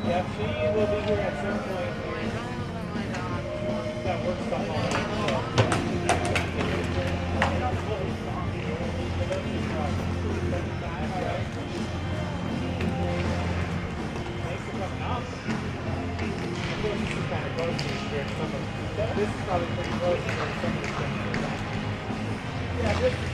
Yeah, she will be here at some point here. She's got work stuff on her. Thanks for coming out. I feel like this is kind of close to here. This is probably pretty close to where some of the stuff is. Yeah, this is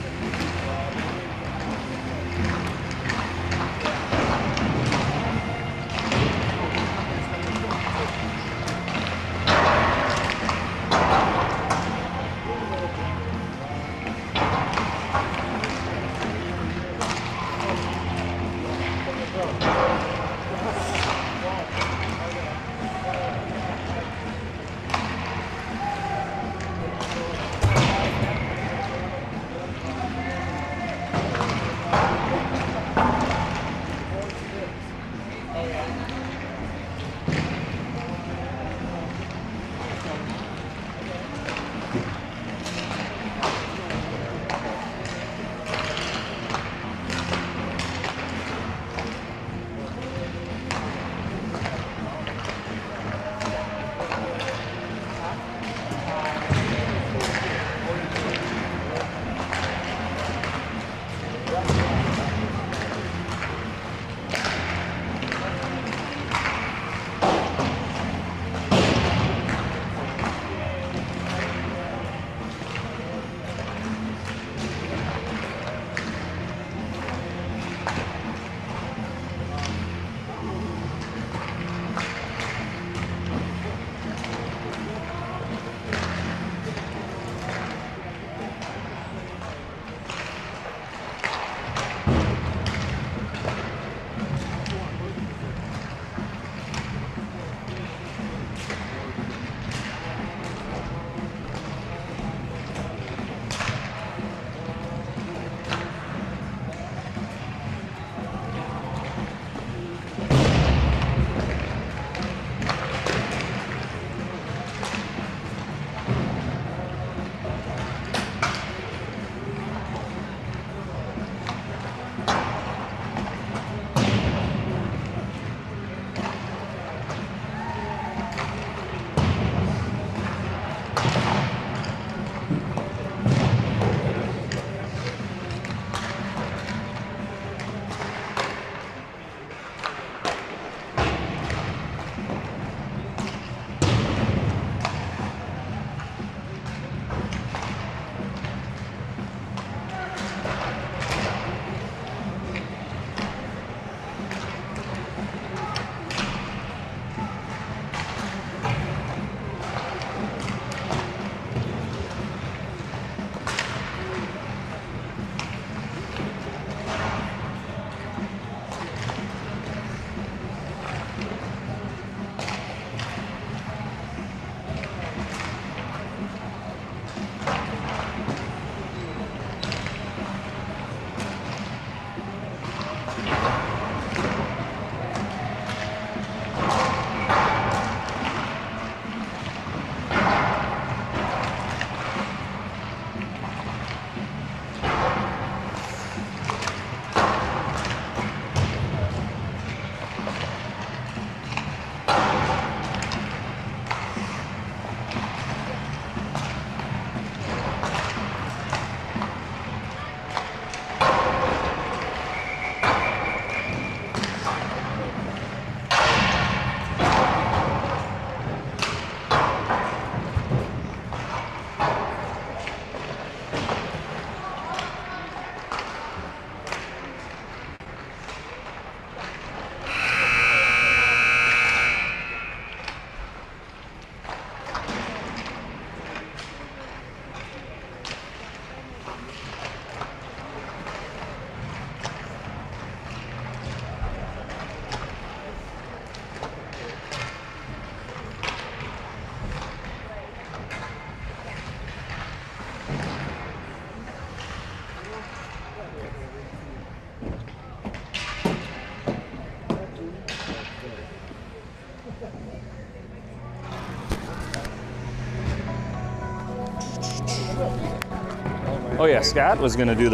Oh yeah, Scott was gonna do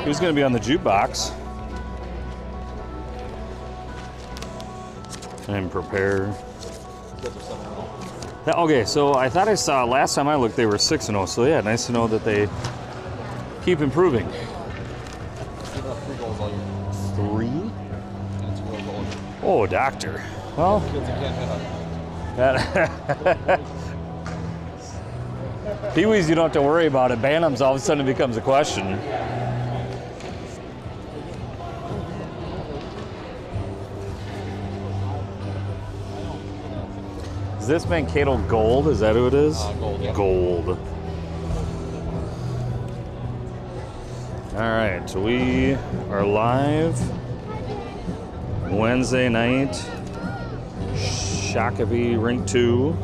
he was gonna be on the jukebox. And prepare. Yeah, okay, so I thought I saw last time I looked they were 6-0. So yeah, nice to know that they keep improving. 3? Oh, doctor. Well, that Pee-wees, you don't have to worry about it. Bantams, all of a sudden it becomes a question. Is this Mankato Gold? Is that who it is? Gold, yeah. Gold. All right, so we are live Wednesday night. Shakopee Rink 2.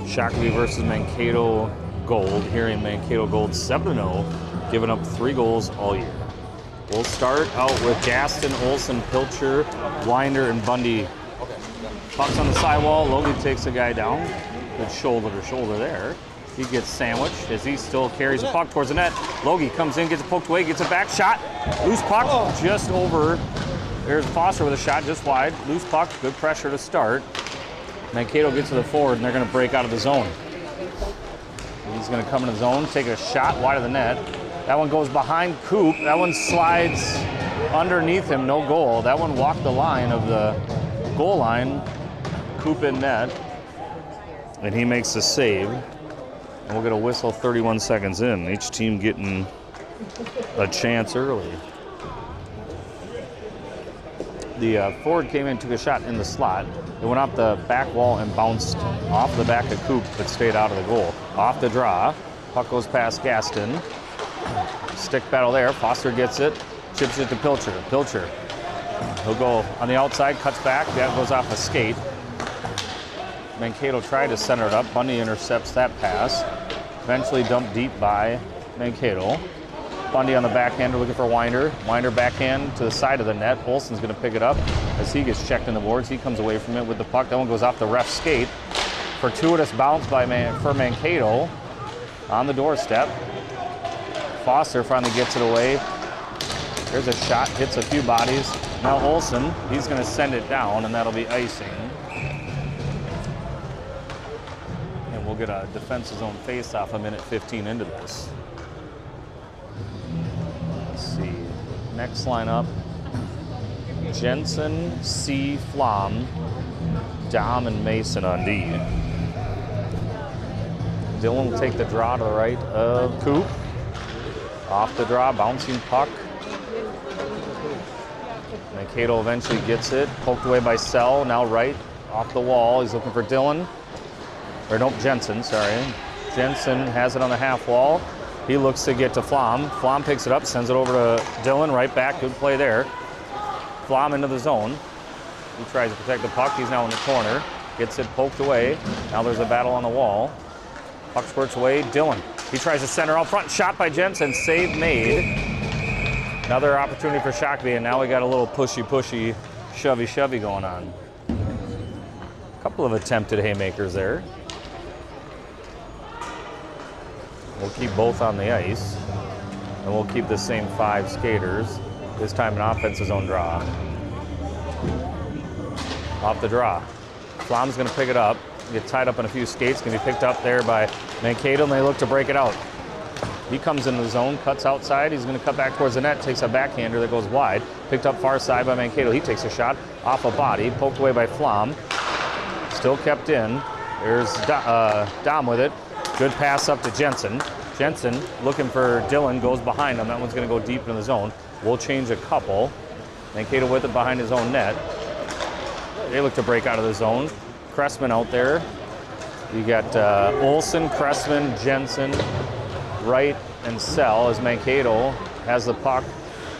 Shakopee versus Mankato Gold. Here in Mankato Gold 7-0, giving up 3 goals all year. We'll start out with Gaston, Olsen, Pilcher, Winder, and Bundy. Puck's on the sidewall. Logie takes the guy down. Good shoulder to shoulder there. He gets sandwiched as he still carries the puck towards the net. Logie comes in, gets it poked away, gets a back shot. Loose puck just over. There's Foster with a shot just wide. Loose puck, good pressure to start. Mankato gets to the forward and they're going to break out of the zone. He's going to come in the zone, take a shot wide of the net. That one goes behind Coop. That one slides underneath him, no goal. That one walked the line of the goal line. Coop in net, and he makes the save. And we'll get a whistle 31 seconds in. Each team getting a chance early. The forward came in, took a shot in the slot. It went off the back wall and bounced off the back of Coop, but stayed out of the goal. Off the draw, puck goes past Gaston. Stick battle there. Foster gets it, chips it to Pilcher. Pilcher, he'll go on the outside, cuts back. That goes off a skate. Mankato tried to center it up. Bundy intercepts that pass. Eventually dumped deep by Mankato. Bundy on the backhander looking for Winder. Winder backhand to the side of the net. Olsen's going to pick it up as he gets checked in the boards. He comes away from it with the puck. That one goes off the ref's skate. Fortuitous bounce by for Mankato on the doorstep. Foster finally gets it away. There's a shot, hits a few bodies. Now Olsen, he's going to send it down, and that'll be icing. We'll get a defense's own face-off a minute 15 into this. Let's see. Next lineup. Jensen, C, Flom, Dom, and Mason on D. Dylan will take the draw to the right of Coop. Off the draw, bouncing puck. Mankato eventually gets it. Poked away by Sell, now right off the wall. He's looking for Dylan. Or nope, Jensen, sorry. Jensen has it on the half wall. He looks to get to Flom. Flom picks it up, sends it over to Dylan, right back. Good play there. Flom into the zone. He tries to protect the puck. He's now in the corner. Gets it poked away. Now there's a battle on the wall. Puck squirts away. Dylan. He tries to center out front. Shot by Jensen. Save made. Another opportunity for Shakopee, and now we got a little pushy, shovey going on. A couple of attempted haymakers there. We'll keep both on the ice, and we'll keep the same 5 skaters. This time an offensive zone draw. Off the draw. Flom's going to pick it up, get tied up in a few skates, going to be picked up there by Mankato, and they look to break it out. He comes into the zone, cuts outside. He's going to cut back towards the net, takes a backhander that goes wide. Picked up far side by Mankato. He takes a shot off a body, poked away by Flom. Still kept in. There's Dom with it. Good pass up to Jensen. Jensen looking for Dylan, goes behind him. That one's going to go deep into the zone. We'll change a couple. Mankato with it behind his own net. They look to break out of the zone. Cressman out there. You got Olsen, Cressman, Jensen, Wright, and Sell as Mankato has the puck.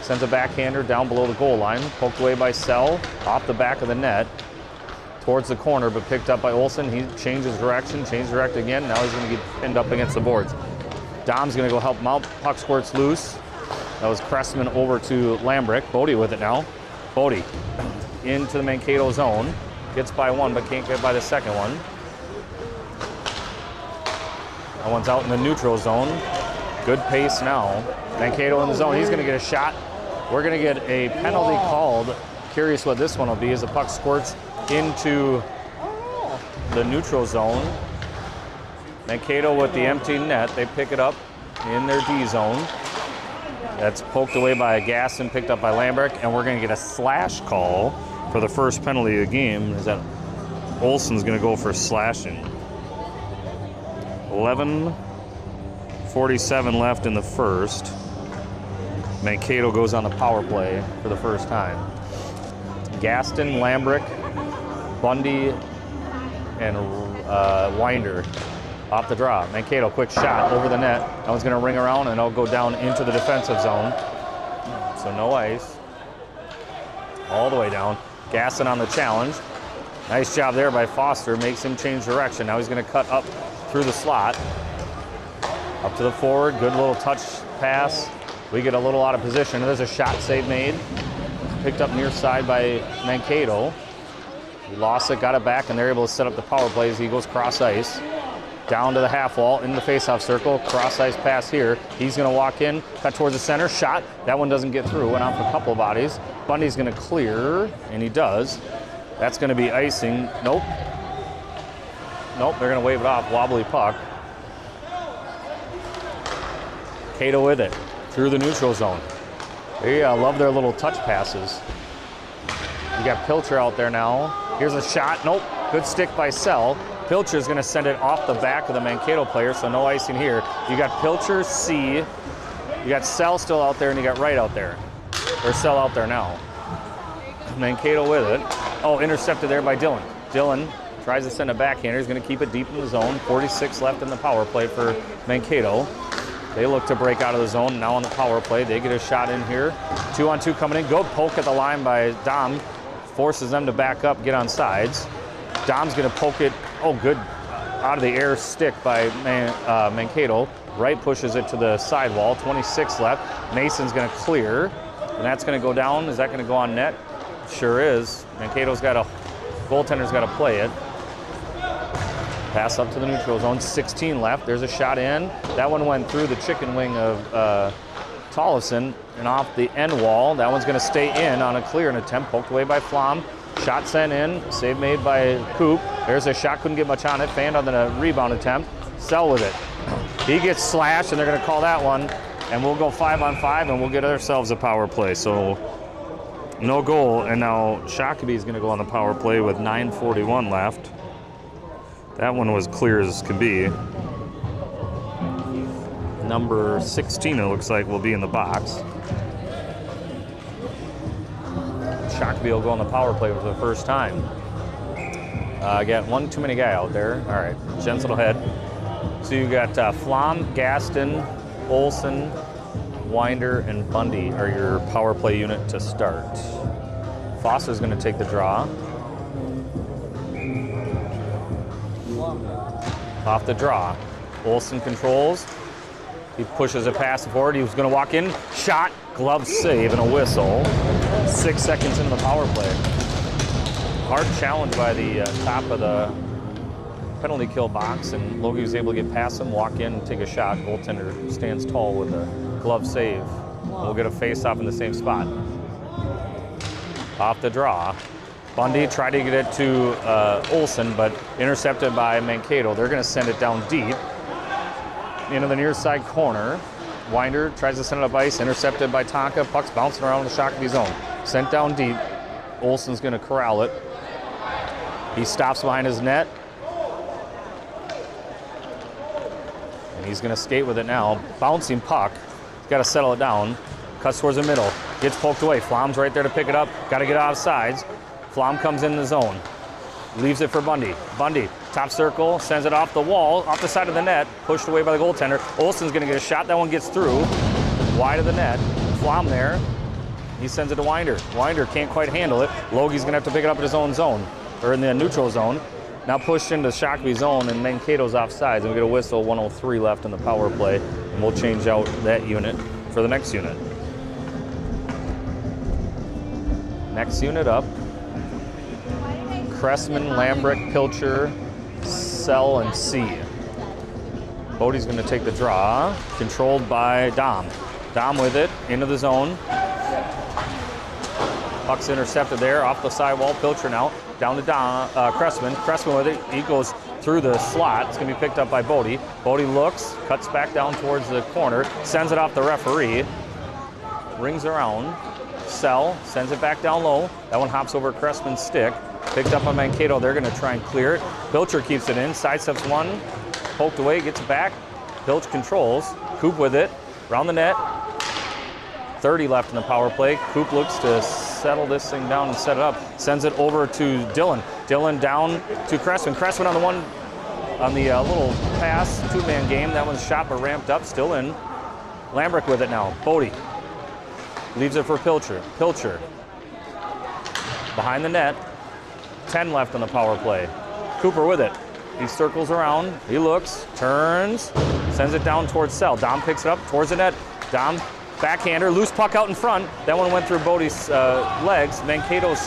Sends a backhander down below the goal line. Poked away by Sell, off the back of the net. Towards the corner, but picked up by Olsen. He changes direction, changed direct again. Now he's going to get pinned up against the boards. Dom's going to go help him out. Puck squirts loose. That was Cressman over to Lambrick. Bodie with it now. Bodie into the Mankato zone. Gets by one, but can't get by the second one. That one's out in the neutral zone. Good pace now. Mankato in the zone. He's going to get a shot. We're going to get a penalty called. Curious what this one will be as the puck squirts into the neutral zone. Mankato with the empty net. They pick it up in their D zone. That's poked away by Gaston, picked up by Lambrick, and we're going to get a slash call for the first penalty of the game. Is that Olsen's going to go for slashing. 11:47 left in the first. Mankato goes on the power play for the first time. Gaston, Lambrick, Bundy, and Winder off the draw. Mankato, quick shot over the net. That one's going to ring around, and it'll go down into the defensive zone. So no ice. All the way down. Gaston on the challenge. Nice job there by Foster. Makes him change direction. Now he's going to cut up through the slot. Up to the forward. Good little touch pass. We get a little out of position. There's a shot save made. Picked up near side by Mankato. He lost it, got it back, and they're able to set up the power play as he goes cross ice. Down to the half wall, in the faceoff circle, cross ice pass here. He's gonna walk in, cut towards the center, shot. That one doesn't get through, went off a couple of bodies. Bundy's gonna clear, and he does. That's gonna be icing. Nope. Nope, they're gonna wave it off, wobbly puck. Cato with it, through the neutral zone. They love their little touch passes. You got Pilcher out there now. Here's a shot, nope, good stick by Sell. Pilcher's gonna send it off the back of the Mankato player, so no icing here. You got Pilcher, C, you got Sell still out there, and you got Wright out there. Or Sell out there now. Mankato with it. Oh, intercepted there by Dillon. Dillon tries to send a backhander. He's gonna keep it deep in the zone. 46 left in the power play for Mankato. They look to break out of the zone. Now on the power play, they get a shot in here. 2-on-2 coming in. Good poke at the line by Dom. Forces them to back up, get on sides. Dom's gonna poke it. Oh, good out of the air stick by Mankato. Wright pushes it to the sidewall. 26 left. Mason's gonna clear, and that's gonna go down. Is that gonna go on net? Sure is. Mankato's got a goaltender's got to play it. Pass up to the neutral zone. 16 left. There's a shot in. That one went through the chicken wing of Tollefson and off the end wall. That one's going to stay in on a clearing attempt. Poked away by Flom. Shot sent in. Save made by Coop. There's a shot. Couldn't get much on it. Fanned on the rebound attempt. Sell with it. He gets slashed, and they're going to call that one. And we'll go 5-on-5, and we'll get ourselves a power play. So no goal. And now Shakopee is going to go on the power play with 9:41 left. That one was clear as can be. Number 16, it looks like, will be in the box. Shakopee will go on the power play for the first time. Got one too many guy out there. All right, Jensen will head. So you got Flom, Gaston, Olsen, Winder, and Bundy are your power play unit to start. Foster's going to take the draw. Off the draw. Olsen controls. He pushes a pass forward. He was going to walk in. Shot, glove save, and a whistle. 6 seconds into the power play. Hard challenge by the top of the penalty kill box, and Logie was able to get past him, walk in, and take a shot. Goaltender stands tall with a glove save. We'll get a face-off in the same spot. Off the draw. Bundy tried to get it to Olsen, but intercepted by Mankato. They're going to send it down deep into the near side corner. Winder tries to send it up ice, intercepted by Tonka. Puck's bouncing around the Shakopee zone. Sent down deep. Olsen's going to corral it. He stops behind his net. And he's going to skate with it now. Bouncing puck. He's got to settle it down. Cuts towards the middle. Gets poked away. Flom's right there to pick it up. Got to get out of sides. Flom comes in the zone. Leaves it for Bundy. Bundy, top circle, sends it off the wall, off the side of the net, pushed away by the goaltender. Olsen's gonna get a shot. That one gets through. Wide of the net. Flom there. He sends it to Winder. Winder can't quite handle it. Logie's gonna have to pick it up in his own zone, or in the neutral zone. Now pushed into Shakopee zone, and Mankato's offsides, and we get a whistle. 1:03 left in the power play, and we'll change out that unit for the next unit. Next unit up. Cressman, Lambrick, Pilcher, Sell, and C. Bodie's going to take the draw, controlled by Dom. Dom with it, into the zone. Puck's intercepted there, off the sidewall. Pilcher now, down to Cressman. Cressman with it, he goes through the slot. It's going to be picked up by Bodie. Bodie looks, cuts back down towards the corner, sends it off the referee. Rings around. Sell, sends it back down low. That one hops over Cressman's stick. Picked up on Mankato. They're going to try and clear it. Pilcher keeps it in. Sidesteps one. Poked away, gets it back. Pilch controls. Coop with it. Round the net. 30 left in the power play. Coop looks to settle this thing down and set it up. Sends it over to Dillon. Dillon down to Cressman. Cressman on the one, on the little pass, two-man game. That one's shot but ramped up, still in. Lambrick with it now. Bodie leaves it for Pilcher. Pilcher behind the net. 10 left on the power play. Cooper with it. He circles around. He looks, turns, sends it down towards Sell. Dom picks it up towards the net. Dom, backhander, loose puck out in front. That one went through Bodie's legs. Mankato's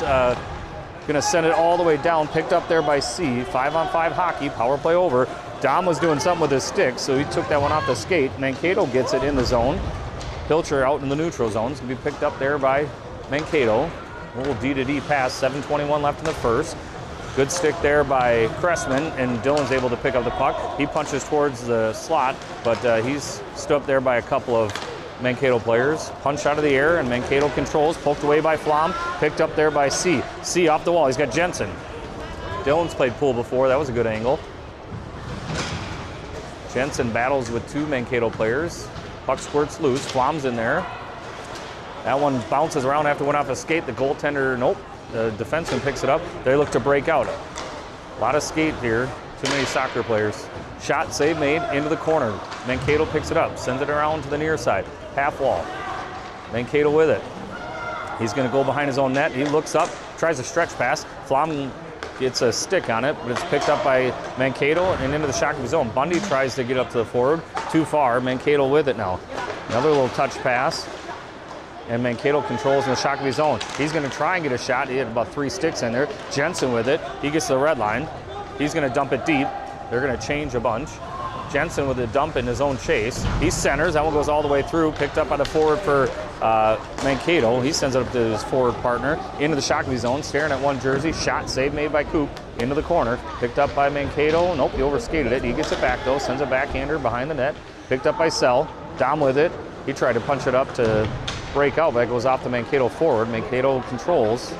gonna send it all the way down. Picked up there by C. 5-on-5 hockey. Power play over. Dom was doing something with his stick, so he took that one off the skate. Mankato gets it in the zone. Pilcher out in the neutral zone. It's going to be picked up there by Mankato. A little D-to-D pass, 7:21 left in the first. Good stick there by Cressman, and Dillon's able to pick up the puck. He punches towards the slot, but he's stood up there by a couple of Mankato players. Punch out of the air, and Mankato controls. Poked away by Flom. Picked up there by C. C off the wall. He's got Jensen. Dillon's played pool before. That was a good angle. Jensen battles with two Mankato players. Puck squirts loose. Flom's in there. That one bounces around after it went off a skate. The goaltender, nope. The defenseman picks it up. They look to break out. A lot of skate here. Too many soccer players. Shot, save made, into the corner. Mankato picks it up, sends it around to the near side. Half wall. Mankato with it. He's going to go behind his own net. He looks up, tries a stretch pass. Flom gets a stick on it, but it's picked up by Mankato and into the Shakopee zone. Bundy tries to get up to the forward. Too far. Mankato with it now. Another little touch pass. And Mankato controls in the Shakopee zone. He's going to try and get a shot. He had about 3 sticks in there. Jensen with it. He gets to the red line. He's going to dump it deep. They're going to change a bunch. Jensen with a dump in his own chase. He centers. That one goes all the way through. Picked up by the forward for Mankato. He sends it up to his forward partner. Into the Shakopee zone. Staring at one jersey. Shot save made by Coop. Into the corner. Picked up by Mankato. Nope, he overskated it. He gets it back though. Sends a backhander behind the net. Picked up by Sell. Dom with it. He tried to punch it up to break out, but it goes off the Mankato forward. Mankato controls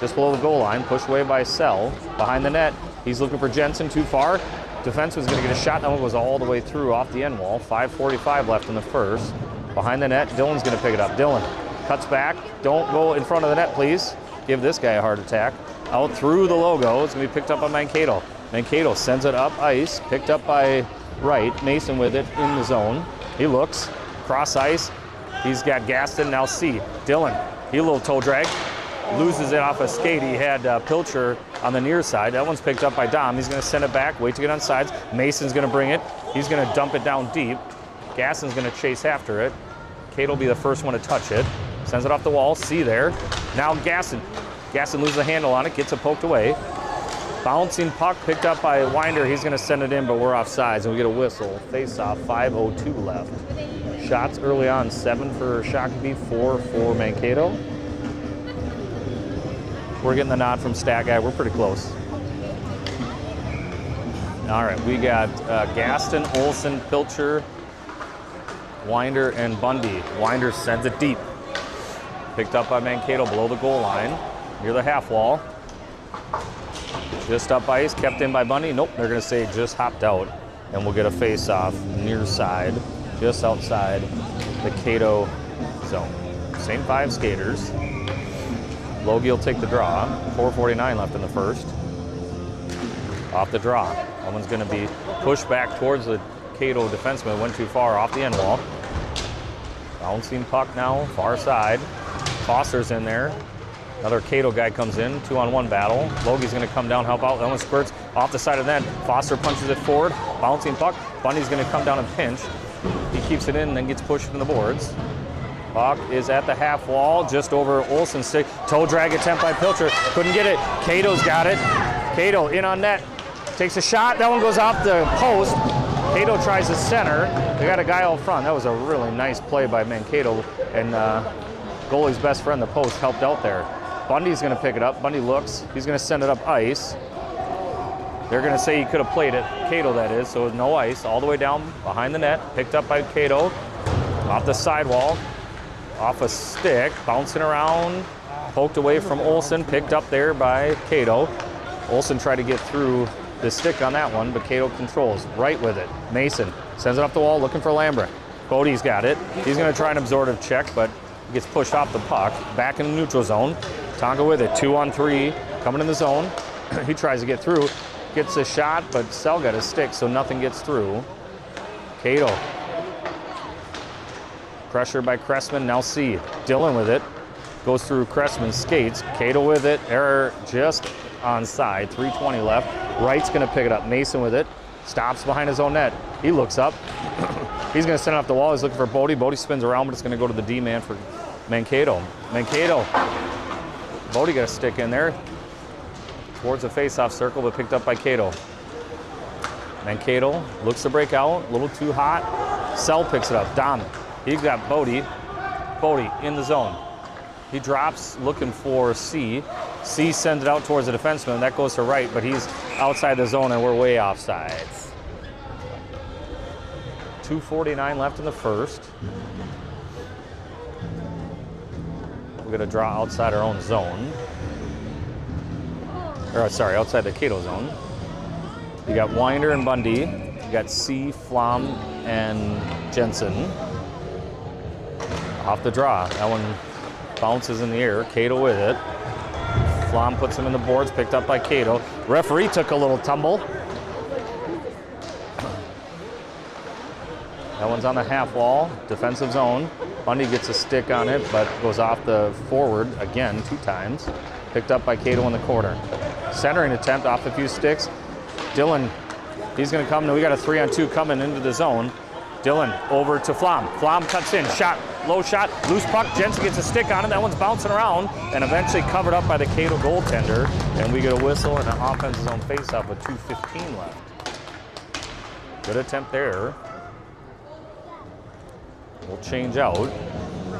just below the goal line. Pushed away by Sell. Behind the net. He's looking for Jensen. Too far. Defense was going to get a shot. That one goes all the way through off the end wall. 5:45 left in the first. Behind the net, Dillon's going to pick it up. Dillon cuts back. Don't go in front of the net, please. Give this guy a heart attack. Out through the logo. It's going to be picked up by Mankato. Mankato sends it up ice. Picked up by Wright. Mason with it in the zone. He looks. Cross ice. He's got Gaston, now C. Dillon, he a little toe drag. Loses it off a skate. He had Pilcher on the near side. That one's picked up by Dom. He's going to send it back, wait to get on sides. Mason's going to bring it. He's going to dump it down deep. Gaston's going to chase after it. Kate will be the first one to touch it. Sends it off the wall. C there. Now Gaston. Gaston loses the handle on it, gets it poked away. Bouncing puck picked up by Winder. He's going to send it in, but we're off sides, and we get a whistle. Face off, 5:02 left. Shots early on, 7 for Shakopee, 4 for Mankato. We're getting the nod from Stat Guy. We're pretty close. All right, we got Gaston, Olsen, Pilcher, Winder, and Bundy. Winder sends it deep. Picked up by Mankato below the goal line, near the half wall. Just up ice, kept in by Bundy. Nope, they're going to say just hopped out, and we'll get a face-off near side, just outside the Cato zone. Same 5 skaters. Logie will take the draw. 4:49 left in the first. Off the draw. That one's going to be pushed back towards the Cato defenseman. Went too far off the end wall. Bouncing puck now, far side. Foster's in there. Another Cato guy comes in, 2-on-1 battle. Logie's going to come down, help out. That one squirts off the side of the net. Foster punches it forward. Bouncing puck. Bundy's going to come down and pinch. He keeps it in and then gets pushed in the boards. Puck is at the half wall, just over Olsen's stick. Toe drag attempt by Pilcher. Couldn't get it. Cato's got it. Cato in on net. Takes a shot. That one goes off the post. Cato tries to center. They got a guy out front. That was a really nice play by Mankato. And goalie's best friend, the post, helped out there. Bundy's going to pick it up. Bundy looks. He's going to send it up ice. They're going to say he could have played it. Cato, that is. So no ice. All the way down behind the net. Picked up by Cato. Off the sidewall. Off a stick. Bouncing around. Poked away from Olsen. Picked up there by Cato. Olsen tried to get through the stick on that one, but Cato controls. Right with it. Mason sends it up the wall looking for Lambrecht. Bodie's got it. He's going to try an absorptive check, but gets pushed off the puck. Back in the neutral zone. Tonga with it. 2-on-3. Coming in the zone. He tries to get through. Gets a shot, but Sell got a stick, so nothing gets through. Cato. Pressure by Cressman. Now C. Dillon with it. Goes through Cressman's skates. Cato with it. Error just onside. 3:20 left. Wright's going to pick it up. Mason with it. Stops behind his own net. He looks up. He's going to send it off the wall. He's looking for Bodie. Bodie spins around, but it's going to go to the D-man for Mankato. Mankato. Bodie got a stick in there. Towards the face-off circle, but picked up by Cato. Mankato looks to break out. A little too hot. Sell picks it up. Dom. He's got Bodie. Bodie in the zone. He drops looking for C. C sends it out towards the defenseman. That goes to Wright, but he's outside the zone and we're way offsides. 2:49 left in the first. We're going to draw outside our own zone. Or, sorry, outside the Cato zone. You got Winder and Bundy. You got C, Flom, and Jensen. Off the draw. That one bounces in the air. Cato with it. Flom puts him in the boards, picked up by Cato. Referee took a little tumble. That one's on the half wall, defensive zone. Bundy gets a stick on it, but goes off the forward again 2 times. Picked up by Cato in the corner. Centering attempt off a few sticks. Dillon, he's going to come. We got a 3-on-2 coming into the zone. Dillon over to Flom. Flom cuts in, shot, low shot, loose puck. Jensen gets a stick on it. That one's bouncing around and eventually covered up by the Cato goaltender. And we get a whistle and an offensive zone faceoff with 2:15 left. Good attempt there. We'll change out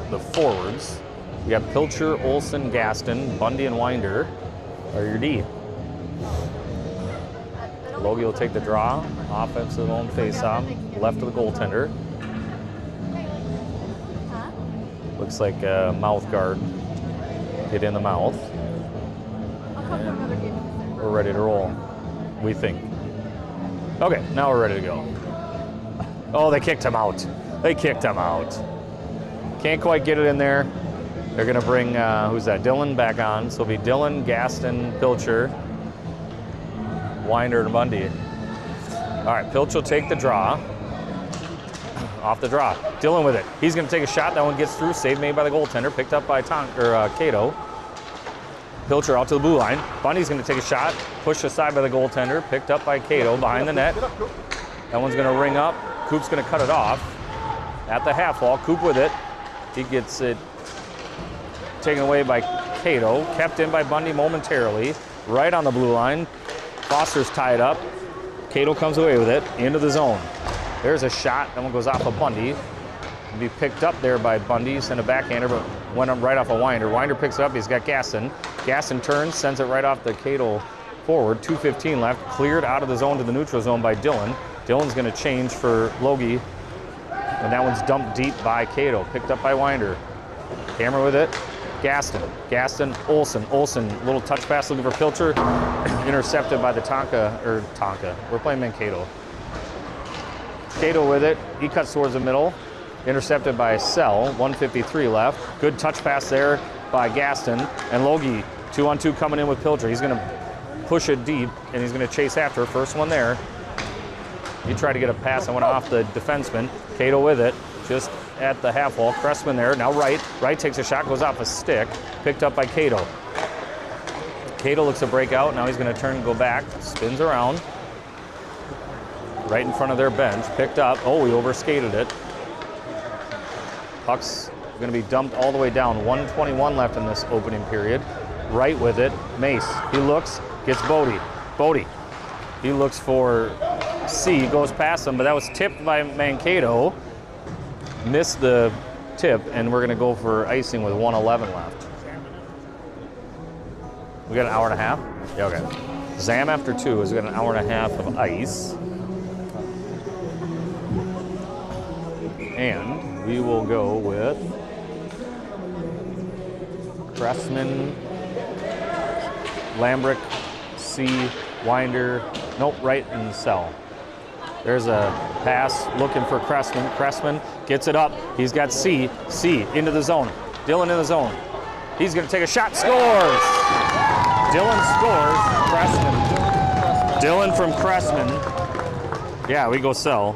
the forwards. You got Pilcher, Olsen, Gaston, Bundy, and Winder are your D. Logie will take the draw. Offensive zone face-off. Left of the goaltender. Looks like a mouth guard. Hit in the mouth. And we're ready to roll, we think. Okay, now we're ready to go. Oh, they kicked him out. They kicked him out. Can't quite get it in there. They're going to bring, who's that? Dillon back on. So it'll be Dillon, Gaston, Pilcher, Winder, and Bundy. All right, Pilcher will take the draw. Off the draw. Dillon with it. He's going to take a shot. That one gets through. Save made by the goaltender. Picked up by Cato. Pilcher out to the blue line. Bundy's going to take a shot. Pushed aside by the goaltender. Picked up by Cato behind the net. That one's going to ring up. Coop's going to cut it off. At the half wall. Coop with it. He gets it taken away by Cato. Kept in by Bundy momentarily. Right on the blue line. Foster's tied up. Cato comes away with it. Into the zone. There's a shot. That one goes off of Bundy. It'll be picked up there by Bundy. Sent a backhander, but went up right off of Winder. Winder picks it up. He's got Gaston. Gaston turns, sends it right off the Cato forward. 2:15 left. Cleared out of the zone to the neutral zone by Dillon. Dillon's going to change for Logie. And that one's dumped deep by Cato. Picked up by Winder. Hammer with it. Gaston. Gaston, Olsen. Olsen, little touch pass looking for Pilcher. Intercepted by the Tonka. We're playing Mankato. Cato with it. He cuts towards the middle. Intercepted by Sell. 1:53 left. Good touch pass there by Gaston. And Logie, 2-on-2 coming in with Pilcher. He's going to push it deep, and he's going to chase after. First one there. He tried to get a pass that went off the defenseman. Cato with it. Just at the half wall. Cressman there. Now Wright. Wright takes a shot, goes off a stick. Picked up by Cato. Cato looks to break out. Now he's going to turn and go back. Spins around. Right in front of their bench. Picked up. Oh, he overskated it. Puck's going to be dumped all the way down. 1:21 left in this opening period. Wright with it. Mace. He looks. Gets Bodie. Bodie. He looks for C. Goes past him, but that was tipped by Mankato. Missed the tip, and we're gonna go for icing with 1:11 left. We got an hour and a half? Yeah, okay. Zam after 2 is we got an hour and a half of ice. And we will go with Cressman, Lambrick, C, Winder, nope, right in the cell. There's a pass looking for Cressman. Cressman gets it up. He's got C into the zone. Dylan in the zone. He's gonna take a shot, scores! Dylan scores, Cressman. Dylan from Cressman. Yeah, we go cell.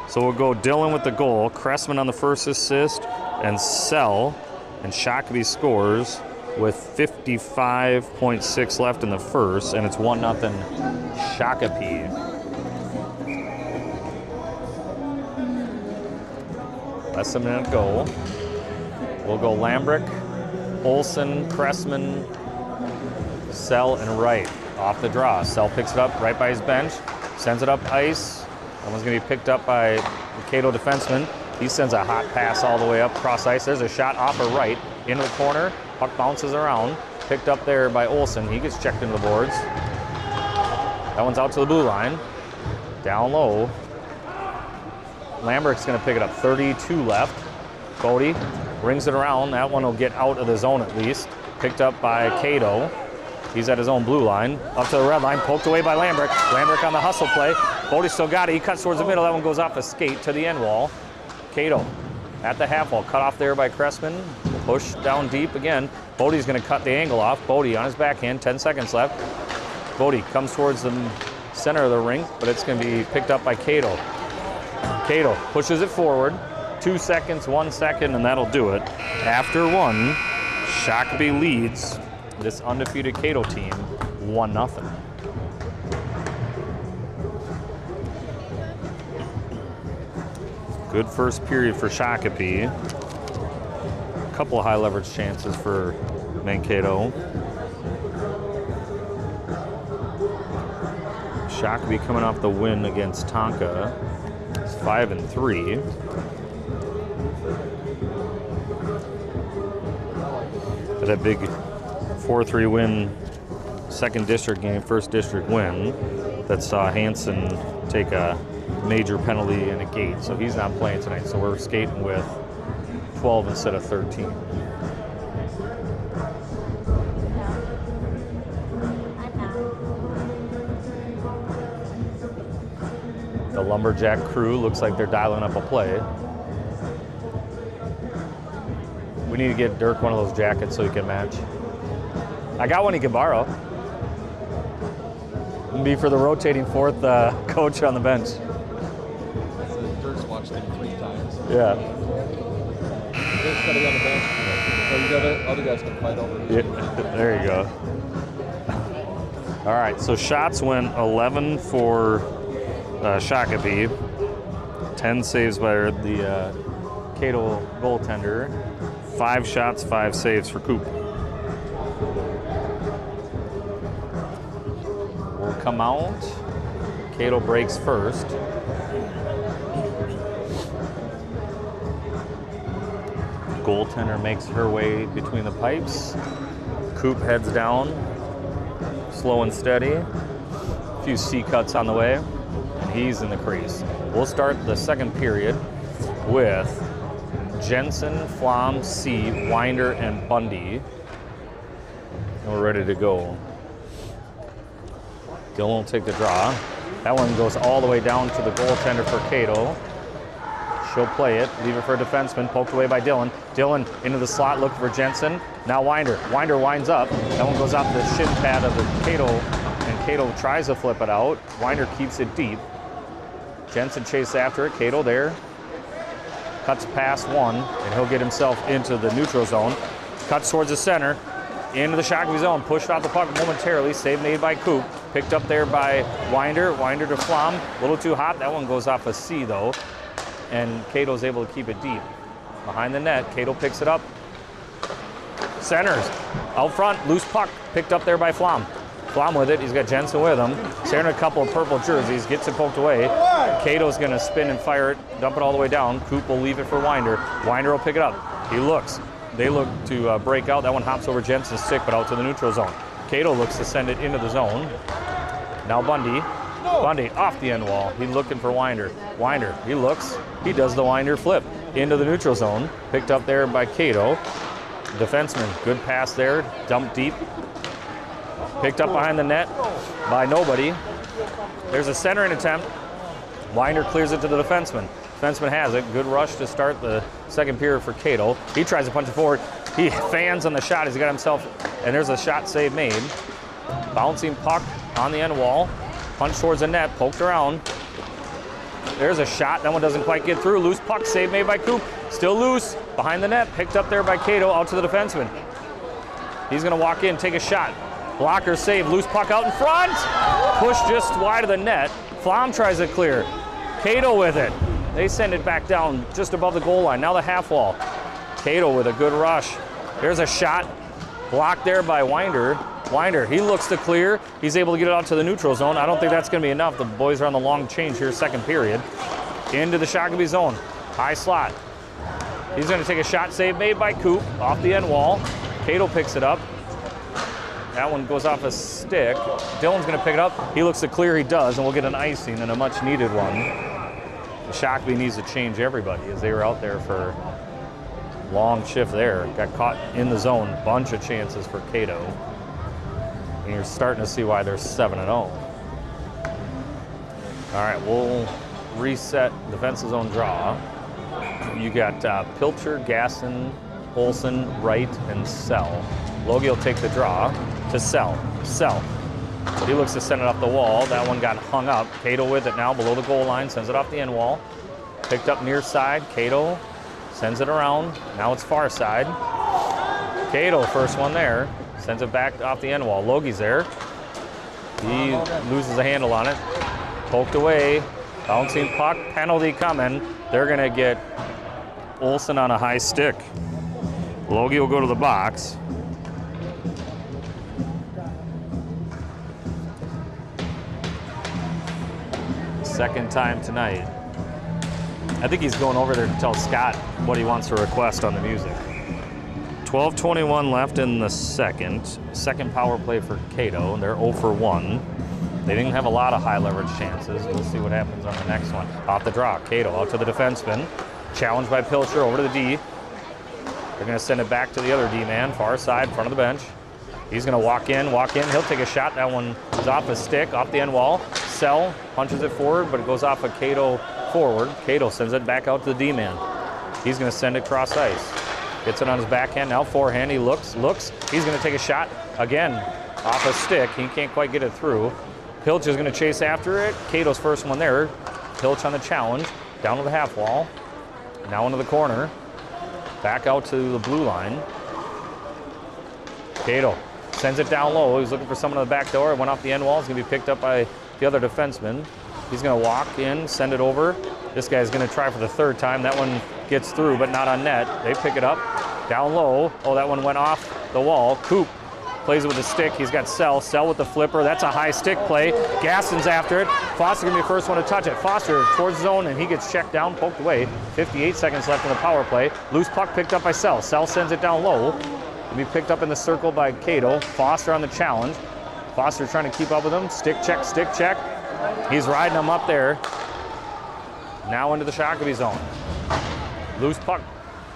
So we'll go Dylan with the goal, Cressman on the first assist, and cell, and Shakopee scores with 55.6 left in the first, and it's 1-0 Shakopee. Less than a minute go. We'll go Lambrick, Olsen, Cressman, Cell, and Wright off the draw. Cell picks it up right by his bench, sends it up ice. That one's going to be picked up by the Mankato defenseman. He sends a hot pass all the way up cross ice. There's a shot off of Wright into the corner. Puck bounces around. Picked up there by Olsen. He gets checked into the boards. That one's out to the blue line. Down low. Lambrick's going to pick it up. 32 left. Bodie rings it around. That one will get out of the zone at least. Picked up by Cato. He's at his own blue line. Up to the red line. Poked away by Lambrick. Lambrick on the hustle play. Bodie still got it. He cuts towards the middle. That one goes off a skate to the end wall. Cato at the half wall. Cut off there by Cressman. Push down deep again. Bodie's going to cut the angle off. Bodie on his backhand. 10 seconds left. Bodie comes towards the center of the ring, but it's going to be picked up by Cato. Cato pushes it forward. 2 seconds, 1 second, and that'll do it. After 1, Shakopee leads this undefeated Cato team 1-0. Good first period for Shakopee. A couple of high leverage chances for Mankato. Shakopee coming off the win against Tonka. It's 5-3. That big 4-3 win, second district game, first district win, that saw Hansen take a major penalty and a gate, so he's not playing tonight. So we're skating with 12 instead of 13. The Lumberjack crew looks like they're dialing up a play. We need to get Dirk one of those jackets so he can match. I got one he can borrow. It'll be for the rotating fourth coach on the bench. Dirk's watched him 3 times. Yeah. Dirk's got to be on the bench. So you got it. Other guys can fight over here. Yeah, there you go. All right, so shots went 11 for Shakopee. 10 saves by the Cato goaltender. 5 shots, 5 saves for Coop. Will come out. Cato breaks first. Goaltender makes her way between the pipes. Coop heads down, slow and steady. A few C cuts on the way, and he's in the crease. We'll start the second period with Jensen, Flom, C, Winder, and Bundy. And we're ready to go. Dylan will take the draw. That one goes all the way down to the goaltender for Cato. She'll play it, leave it for a defenseman, poked away by Dylan. Dylan into the slot, looking for Jensen. Now Winder. Winder winds up. That one goes off the shin pad of the Cato, and Cato tries to flip it out. Winder keeps it deep. Jensen chases after it. Cato there. Cuts past one, and he'll get himself into the neutral zone. Cuts towards the center, into the Shakopee zone. Pushed out the puck momentarily. Save made by Coop. Picked up there by Winder. Winder to Flom. A little too hot. That one goes off a C though. And Cato's able to keep it deep. Behind the net, Cato picks it up. Centers. Out front, loose puck. Picked up there by Flom. Flom with it. He's got Jensen with him. Staring at a couple of purple jerseys. Gets it poked away. Cato's going to spin and fire it. Dump it all the way down. Coop will leave it for Winder. Winder will pick it up. He looks. They look to break out. That one hops over Jensen's stick, but out to the neutral zone. Cato looks to send it into the zone. Now Bundy. Bundy off the end wall. He's looking for Winder. Winder, he looks. He does the Winder flip into the neutral zone. Picked up there by Cato. Defenseman, good pass there. Dumped deep. Picked up behind the net by nobody. There's a centering attempt. Winder clears it to the defenseman. Defenseman has it. Good rush to start the second period for Cato. He tries to punch it forward. He fans on the shot. He's got himself, and there's a shot save made. Bouncing puck on the end wall. Punch towards the net, poked around. There's a shot. That one doesn't quite get through. Loose puck, save made by Coop. Still loose. Behind the net, picked up there by Cato, out to the defenseman. He's going to walk in, take a shot. Blocker save, loose puck out in front. Push just wide of the net. Flom tries to clear. Cato with it. They send it back down just above the goal line. Now the half wall. Cato with a good rush. There's a shot. Blocked there by Winder. Winder, he looks to clear. He's able to get it out to the neutral zone. I don't think that's going to be enough. The boys are on the long change here, second period. Into the Shakopee zone. High slot. He's going to take a shot save made by Coop off the end wall. Cato picks it up. That one goes off a stick. Dylan's going to pick it up. He looks to clear. He does, and we'll get an icing and a much-needed one. The Shakopee needs to change everybody as they were out there for long shift there. Got caught in the zone. Bunch of chances for Cato. And you're starting to see why they're 7-0. All right, we'll reset defensive zone draw. You got Pilcher, Gasson, Olsen, Wright, and Sell. Logie will take the draw to Sell. Sell. He looks to send it off the wall. That one got hung up. Cato with it now below the goal line. Sends it off the end wall. Picked up near side. Cato sends it around. Now it's far side. Cato, first one there. Sends it back off the end wall. Logie's there. He loses a handle on it. Poked away. Bouncing puck. Penalty coming. They're going to get Olsen on a high stick. Logie will go to the box. Second time tonight. I think he's going over there to tell Scott what he wants to request on the music. 12:21 left in the second. Second power play for Cato. They're 0 for 1. They didn't have a lot of high leverage chances. We'll see what happens on the next one. Off the draw, Cato out to the defenseman. Challenged by Pilcher over to the D. They're going to send it back to the other D-man, far side, front of the bench. He's going to walk in. He'll take a shot. That one is off a stick, off the end wall. Sell punches it forward, but it goes off of Cato forward. Cato sends it back out to the D-man. He's going to send it cross ice. Gets it on his backhand, now forehand. He looks. He's going to take a shot again off a stick. He can't quite get it through. Pilch is going to chase after it. Cato's first one there. Pilch on the challenge. Down to the half wall. Now into the corner. Back out to the blue line. Cato sends it down low. He's looking for someone on the back door. It went off the end wall. It's going to be picked up by the other defenseman. He's going to walk in, send it over. This guy's going to try for the third time. That one gets through, but not on net. They pick it up. Down low. Oh, that one went off the wall. Coop plays it with a stick. He's got Sell. Sell with the flipper. That's a high stick play. Gasson's after it. Foster going to be the first one to touch it. Foster towards the zone, and he gets checked down, poked away. 58 seconds left in the power play. Loose puck picked up by Sell. Sell sends it down low. It'll be picked up in the circle by Cato. Foster on the challenge. Foster trying to keep up with him. Stick check, stick check. He's riding him up there. Now into the Shakopee zone. Loose puck.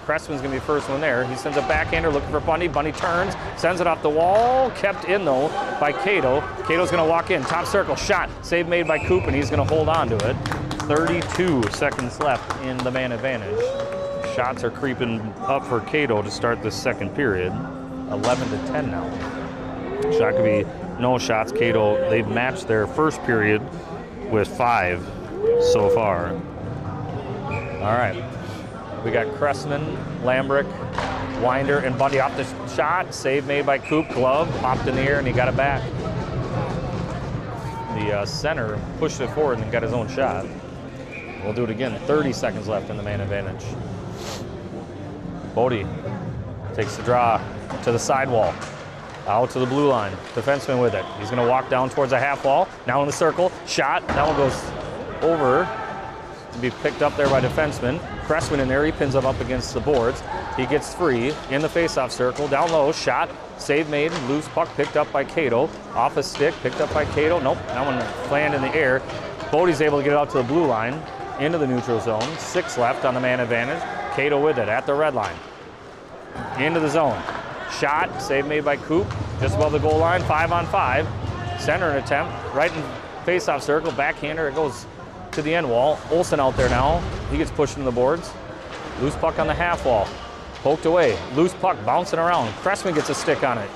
Cressman's going to be the first one there. He sends a backhander looking for Bundy. Bundy turns, sends it off the wall. Kept in, though, by Cato. Cato's going to walk in. Top circle, shot. Save made by Coop, and he's going to hold on to it. 32 seconds left in the man advantage. Shots are creeping up for Cato to start this second period. 11-10 now. Shakopee, no shots. Cato, they've matched their first period with 5 so far. All right. We got Cressman, Lambrick, Winder, and Bundy off the shot. Save made by Coop. Glove popped in the air, and he got it back. The center pushed it forward and got his own shot. We'll do it again. 30 seconds left in the man advantage. Bodie takes the draw to the sidewall. Out to the blue line. Defenseman with it. He's going to walk down towards a half wall. Now in the circle. Shot. That one goes over. To be picked up there by defenseman. Cressman in there. He pins him up against the boards. He gets free in the faceoff circle. Down low. Shot. Save made. Loose puck picked up by Cato. Off a stick. Picked up by Cato. Nope. That one planned in the air. Bodie's able to get it out to the blue line. Into the neutral zone. 6 left on the man advantage. Cato with it at the red line. Into the zone. Shot. Save made by Coop. Just above the goal line. 5-on-5. Center an attempt. Right in faceoff circle. Backhander. It goes to the end wall. Olsen out there now. He gets pushed into the boards. Loose puck on the half wall. Poked away. Loose puck bouncing around. Cressman gets a stick on it.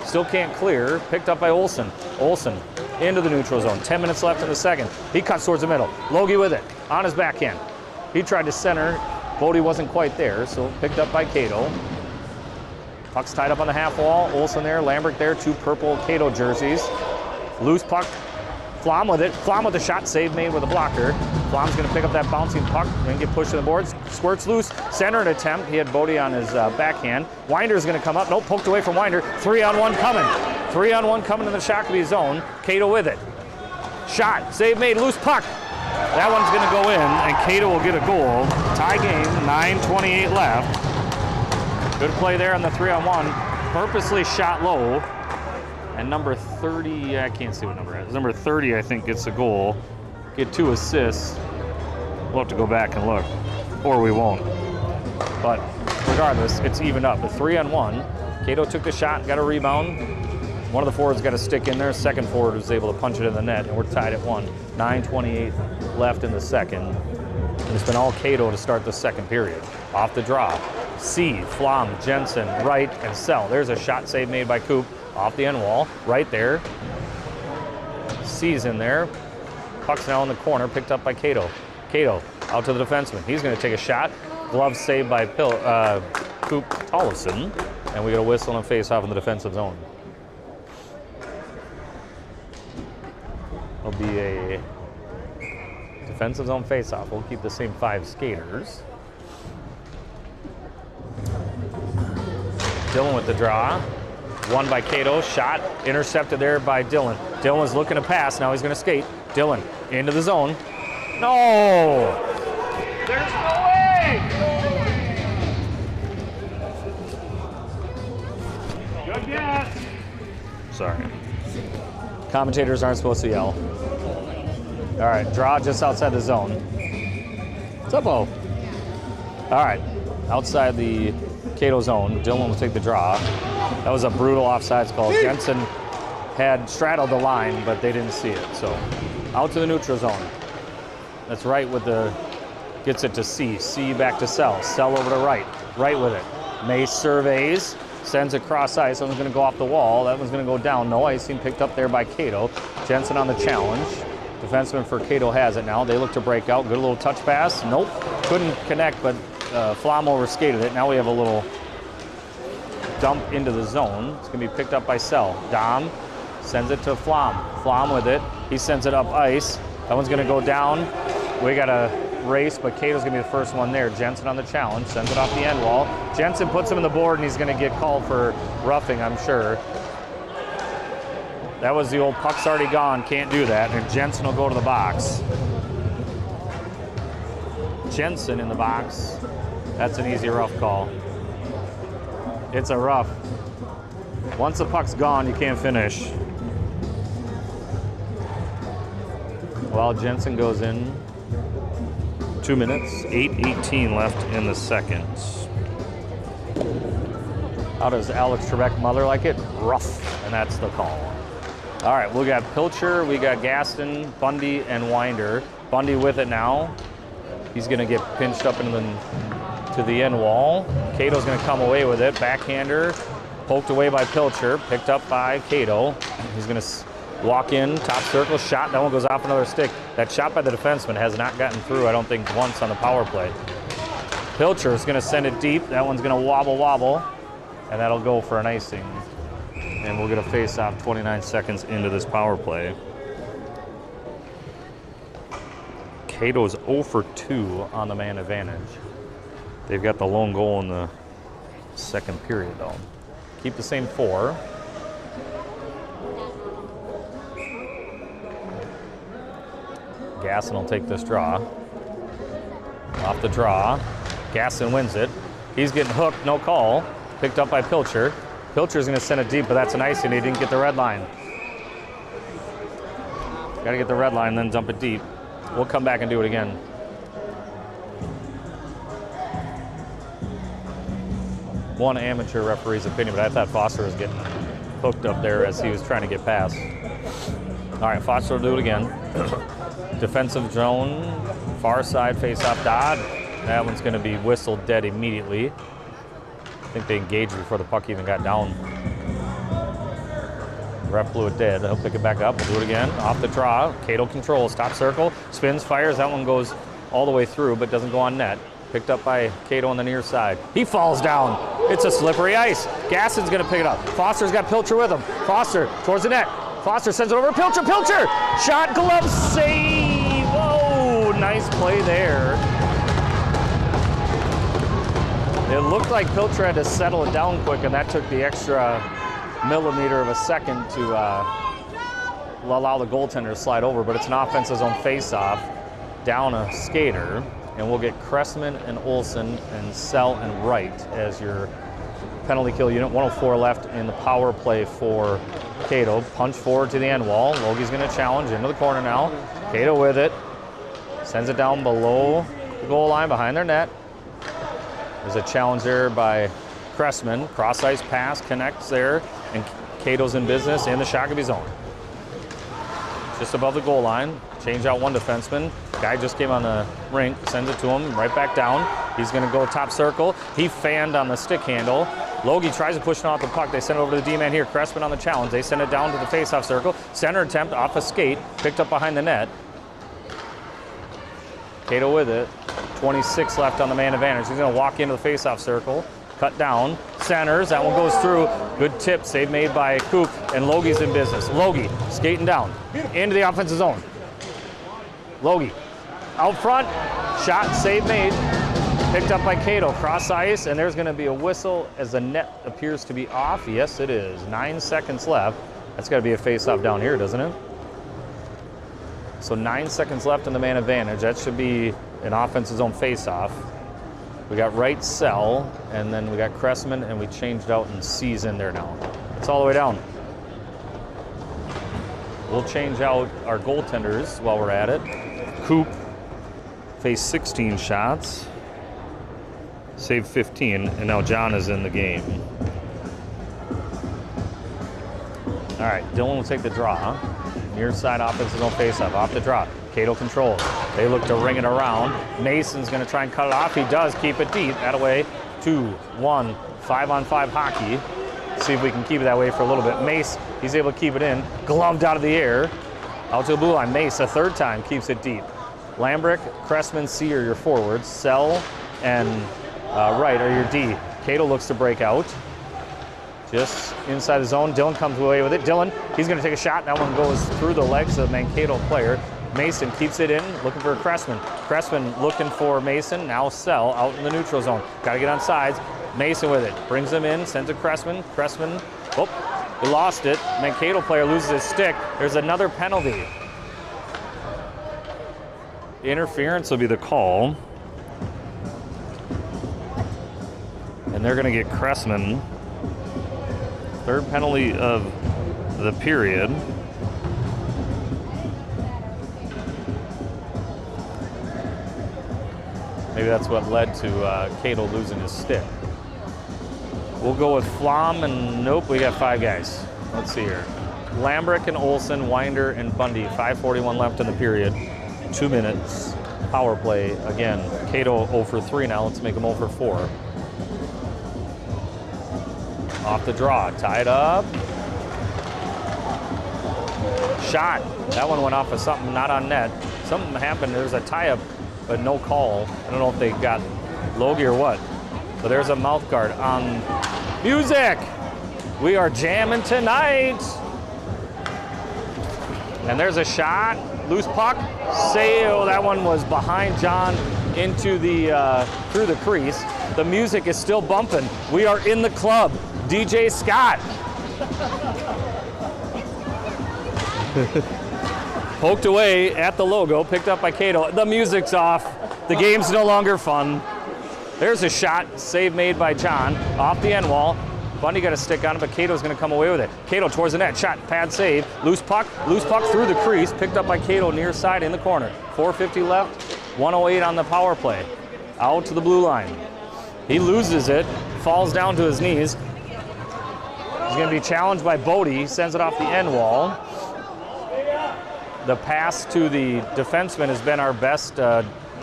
Still can't clear. Picked up by Olsen. Olsen into the neutral zone. 10 minutes left in the second. He cuts towards the middle. Logie with it. On his backhand. He tried to center. Bodie wasn't quite there, so picked up by Cato. Puck's tied up on the half wall. Olsen there. Lambert there. 2 purple Cato jerseys. Loose puck. Flom with it. Flom with the shot. Save made with a blocker. Flom's going to pick up that bouncing puck and get pushed to the boards. Squirts loose. Center an attempt. He had Bodie on his backhand. Winder's going to come up. Nope, poked away from Winder. 3-on-1 coming. 3-on-1 coming in the Shakopee zone. Cato with it. Shot. Save made. Loose puck. That one's going to go in, and Cato will get a goal. Tie game. 9:28 left. Good play there on the 3-on-1. Purposely shot low. And number 30, I can't see what number it is. Number 30, I think, gets a goal. Get 2 assists. We'll have to go back and look, or we won't. But regardless, it's even up. The 3-on-1. Cato took the shot and got a rebound. One of the forwards got a stick in there. Second forward was able to punch it in the net, and we're tied at 1. 9:28 left in the second. And it's been all Cato to start the second period. Off the draw. C, Flom, Jensen, Wright, and Sell. There's a shot save made by Coop. Off the end wall, right there. C's in there. Puck's now in the corner, picked up by Cato. Cato out to the defenseman. He's going to take a shot. Glove saved by Coop Tollefson. And we get a whistle and a face-off in the defensive zone. It'll be a defensive zone face-off. We'll keep the same 5 skaters. Dylan with the draw. Won by Cato, shot, intercepted there by Dylan. Dylan's looking to pass, now he's going to skate. Dylan into the zone. No! There's no way! Good guess. Sorry. Commentators aren't supposed to yell. All right, draw just outside the zone. What's up, Bo? All right, outside the Cato zone, Dylan will take the draw. That was a brutal offsides call. Jensen had straddled the line, but they didn't see it. So out to the neutral zone. That's right with the, gets it to C. C back to Sell. Sell over to Wright. Wright with it. Mace surveys, sends it cross ice. That one's going to go off the wall. That one's going to go down. No icing picked up there by Cato. Jensen on the challenge. Defenseman for Cato has it now. They look to break out. Good little touch pass. Nope. Couldn't connect, but Flom overskated it. Now we have a little dump into the zone. It's going to be picked up by Sell. Dom sends it to Flom. Flom with it. He sends it up ice. That one's going to go down. We got a race, but Cato's going to be the first one there. Jensen on the challenge. Sends it off the end wall. Jensen puts him in the board, and he's going to get called for roughing, I'm sure. That was the old puck's already gone. Can't do that. And Jensen will go to the box. Jensen in the box. That's an easy rough call. It's a rough. Once the puck's gone, you can't finish. Well, Jensen goes in. 2 minutes, 8:18 left in the second. How does Alex Trebek Mother like it? Rough, and that's the call. All right, we got Pilcher, we got Gaston, Bundy, and Winder. Bundy with it now. He's gonna get pinched up to the end wall. Cato's gonna come away with it. Backhander, poked away by Pilcher, picked up by Cato. He's gonna walk in, top circle, shot. That one goes off another stick. That shot by the defenseman has not gotten through, I don't think, once on the power play. Pilcher is gonna send it deep. That one's gonna wobble, and that'll go for an icing. And we'll get a face-off 29 seconds into this power play. Cato's 0 for 2 on the man advantage. They've got the lone goal in the second period, though. Keep the same 4. Gasson will take this draw. Off the draw, Gasson wins it. He's getting hooked, no call. Picked up by Pilcher. Pilcher's gonna send it deep, but that's an icing. He didn't get the red line. Gotta get the red line, then dump it deep. We'll come back and do it again. One amateur referee's opinion, but I thought Foster was getting hooked up there as he was trying to get past. All right, Foster will do it again. Defensive zone, far side face-off Dodd. That one's gonna be whistled dead immediately. I think they engaged before the puck even got down. Ref blew it dead. He'll pick it back up. We'll do it again. Off the draw. Cato controls. Top circle. Spins, fires. That one goes all the way through, but doesn't go on net. Picked up by Cato on the near side. He falls down. It's a slippery ice. Gasson's going to pick it up. Foster's got Pilcher with him. Foster towards the net. Foster sends it over to Pilcher. Pilcher! Shot, glove, save! Whoa! Nice play there. It looked like Pilcher had to settle it down quick, and that took the extra millimeter of a second to allow the goaltender to slide over, but it's an offensive zone face-off down a skater, and we'll get Cressman and Olsen and Sell and Wright as your penalty kill unit. 104 left in the power play for Cato. Punch forward to the end wall. Logie's going to challenge into the corner now. Cato with it. Sends it down below the goal line behind their net. There's a challenge there by Cressman. Cross ice pass connects there, and Cato's in business in the Shakopee zone. Just above the goal line. Change out one defenseman. Guy just came on the rink, sends it to him, right back down. He's going to go top circle. He fanned on the stick handle. Logie tries to push it off the puck. They send it over to the D-man here. Cressman on the challenge. They send it down to the face-off circle. Center attempt off a skate, picked up behind the net. Cato with it. 26 left on the man advantage. He's going to walk into the face-off circle. Cut down, centers, that one goes through. Good tip, save made by Coop, and Logie's in business. Logie skating down into the offensive zone. Logie out front, shot, save made, picked up by Cato, cross ice, and there's gonna be a whistle as the net appears to be off. Yes, it is. 9 seconds left. That's gotta be a face-off down here, doesn't it? So 9 seconds left in the man advantage. That should be an offensive zone face-off. We got Wright, Sell, and then we got Cressman, and we changed out and C's in there now. It's all the way down. We'll change out our goaltenders while we're at it. Coop faced 16 shots, saved 15, and now John is in the game. All right, Dylan will take the draw. Near side offensive zone face-off, off the draw. Cato controls. They look to ring it around. Mason's going to try and cut it off. He does keep it deep. That away, 2-1, 5-on-5 hockey. See if we can keep it that way for a little bit. Mace, he's able to keep it in. Gloved out of the air. Out to the blue line. Mace, a third time, keeps it deep. Lambrick, Cressman, C are your forwards. Sell and Wright are your D. Cato looks to break out. Just inside the zone. Dylan comes away with it. Dylan, he's going to take a shot. That one goes through the legs of the Mankato player. Mason keeps it in, looking for Cressman. Cressman looking for Mason. Now Sell out in the neutral zone. Got to get on sides. Mason with it. Brings him in, sends it to Cressman. Cressman, oh, he lost it. Mankato player loses his stick. There's another penalty. Interference will be the call. And they're going to get Cressman. Third penalty of the period. Maybe that's what led to Cato losing his stick. We'll go with Flom and nope, we got 5 guys. Let's see here. Lambrick and Olsen, Winder and Bundy. 5:41 left in the period. 2 minutes. Power play again. Cato 0 for 3 now. Let's make him 0 for 4. Off the draw, tied up. Shot. That one went off of something not on net. Something happened. There's a tie-up, but no call. I don't know if they got Logie or what. But there's a mouth guard on music. We are jamming tonight. And there's a shot. Loose puck. Sail. That one was behind John into the through the crease. The music is still bumping. We are in the club. DJ Scott. Poked away at the logo, picked up by Cato. The music's off. The game's no longer fun. There's a shot, save made by John, off the end wall. Bundy got a stick on it, but Cato's gonna come away with it. Cato towards the net, shot, pad save, loose puck through the crease, picked up by Cato near side in the corner. 4:50 left, 1:08 on the power play. Out to the blue line. He loses it, falls down to his knees. He's gonna be challenged by Bodie, sends it off the end wall. The pass to the defenseman has been our best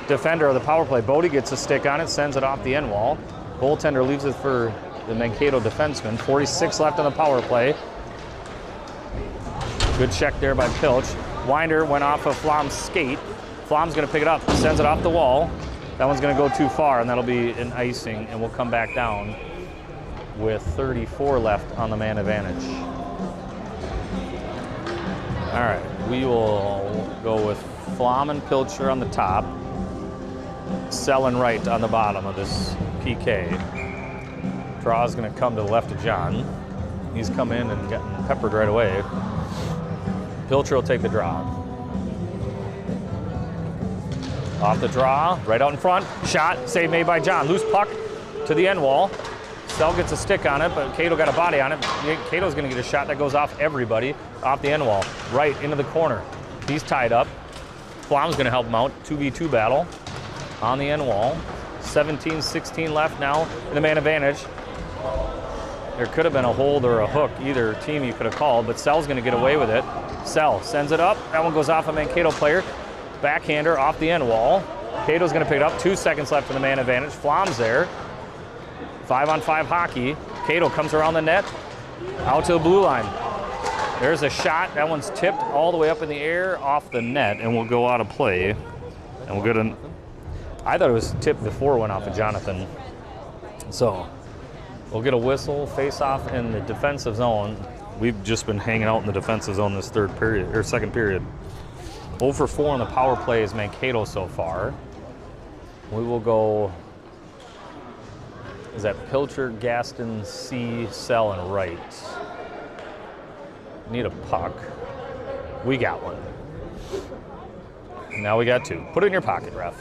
defender of the power play. Bodie gets a stick on it, sends it off the end wall. Goaltender leaves it for the Mankato defenseman. 46 left on the power play. Good check there by Pilch. Winder went off of Flom's skate. Flom's gonna pick it up, sends it off the wall. That one's gonna go too far, and that'll be an icing, and we'll come back down with 34 left on the man advantage. All right, we will go with Flom and Pilcher on the top, Sell and Wright on the bottom of this PK. Draw's gonna come to the left of John. He's come in and getting peppered right away. Pilcher will take the draw. Off the draw, right out in front. Shot, save made by John. Loose puck to the end wall. Sell gets a stick on it, but Cato got a body on it. Cato's gonna get a shot that goes off everybody, off the end wall, right into the corner. He's tied up. Flom's gonna help him out. 2v2 battle on the end wall. 17-16 left now in the man advantage. There could have been a hold or a hook, either team you could have called, but Sell's gonna get away with it. Sell sends it up. That one goes off a Mankato player. Backhander off the end wall. Cato's gonna pick it up. 2 seconds left in the man advantage. Flom's there. 5-on-5 hockey. Cato comes around the net, out to the blue line. There's a shot. That one's tipped all the way up in the air off the net, and will go out of play. And we'll get an. I thought it was tipped before it went off of Jonathan. So we'll get a whistle, face off in the defensive zone. We've just been hanging out in the defensive zone this third period, or second period. 0 for 4 on the power play is Mankato so far. We will go. Is that Pilcher, Gaston, C, Sell, and Wright? Need a puck. We got one. Now we got 2. Put it in your pocket, ref.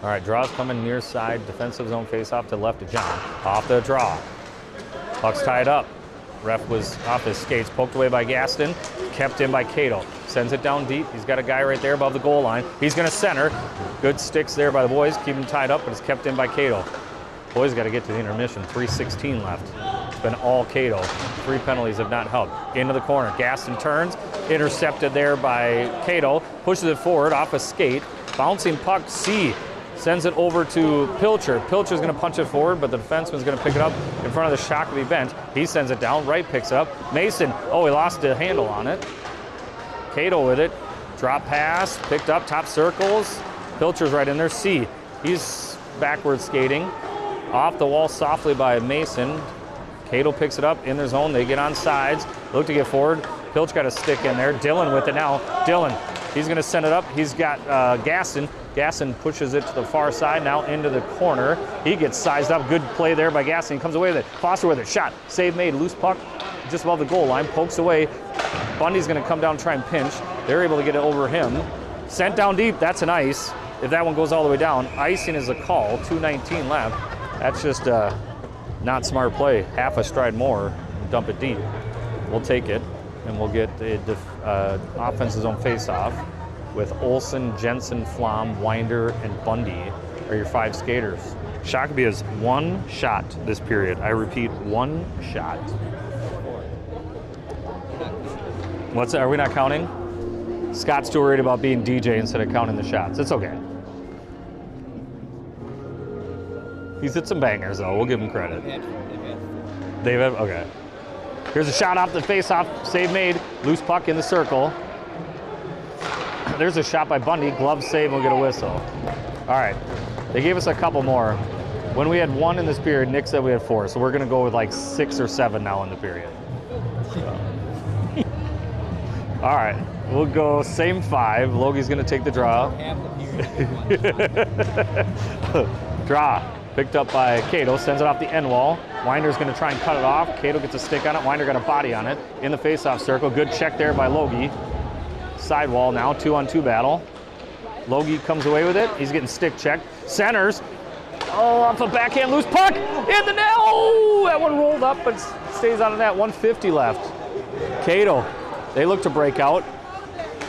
All right, draw's coming near side, defensive zone face off to the left of John. Off the draw. Puck's tied up. Ref was off his skates, poked away by Gaston, kept in by Cato. Sends it down deep. He's got a guy right there above the goal line. He's gonna center. Good sticks there by the boys, keep him tied up, but it's kept in by Cato. Boys got to get to the intermission. 3:16 left. It's been all Cato. 3 penalties have not helped. Into the corner. Gaston turns. Intercepted there by Cato. Pushes it forward off a skate. Bouncing puck. C sends it over to Pilcher. Pilcher's going to punch it forward, but the defenseman's going to pick it up in front of the Shakopee bench. He sends it down. Wright picks it up. Mason. Oh, he lost the handle on it. Cato with it. Drop pass. Picked up. Top circles. Pilcher's right in there. C. He's backward skating. Off the wall softly by Mason. Cato picks it up in their zone. They get on sides. Look to get forward. Pilch got a stick in there. Dillon with it now. Dillon, he's going to send it up. He's got Gaston. Gaston pushes it to the far side, now into the corner. He gets sized up. Good play there by Gaston. He comes away with it. Foster with it. Shot. Save made. Loose puck just above the goal line. Pokes away. Bundy's going to come down and try and pinch. They're able to get it over him. Sent down deep. That's an ice. If that one goes all the way down, icing is a call. 2:19 left. That's just not smart play. Half a stride more and dump it deep. We'll take it, and we'll get the offense's own face-off with Olsen, Jensen, Flom, Winder, and Bundy are your 5 skaters. Shakopee has 1 shot this period. I repeat, 1 shot. What's that? Are we not counting? Scott's too worried about being DJ instead of counting the shots. It's okay. He's hit some bangers, though. We'll give him credit. They've had, okay. Here's a shot off the face-off. Save made. Loose puck in the circle. There's a shot by Bundy. Glove save. We'll get a whistle. All right. They gave us a couple more. When we had 1 in this period, Nick said we had 4. So we're going to go with like 6 or 7 now in the period. All right. We'll go same 5. Logie's going to take the draw. Draw. Picked up by Cato, sends it off the end wall. Winder's going to try and cut it off. Cato gets a stick on it. Winder got a body on it in the face-off circle. Good check there by Logie. Sidewall now, 2-on-2 battle. Logie comes away with it. He's getting stick checked. Centers. Oh, off a backhand loose puck in the net. Oh, that one rolled up, but stays out of net. 150 left. Cato, they look to break out.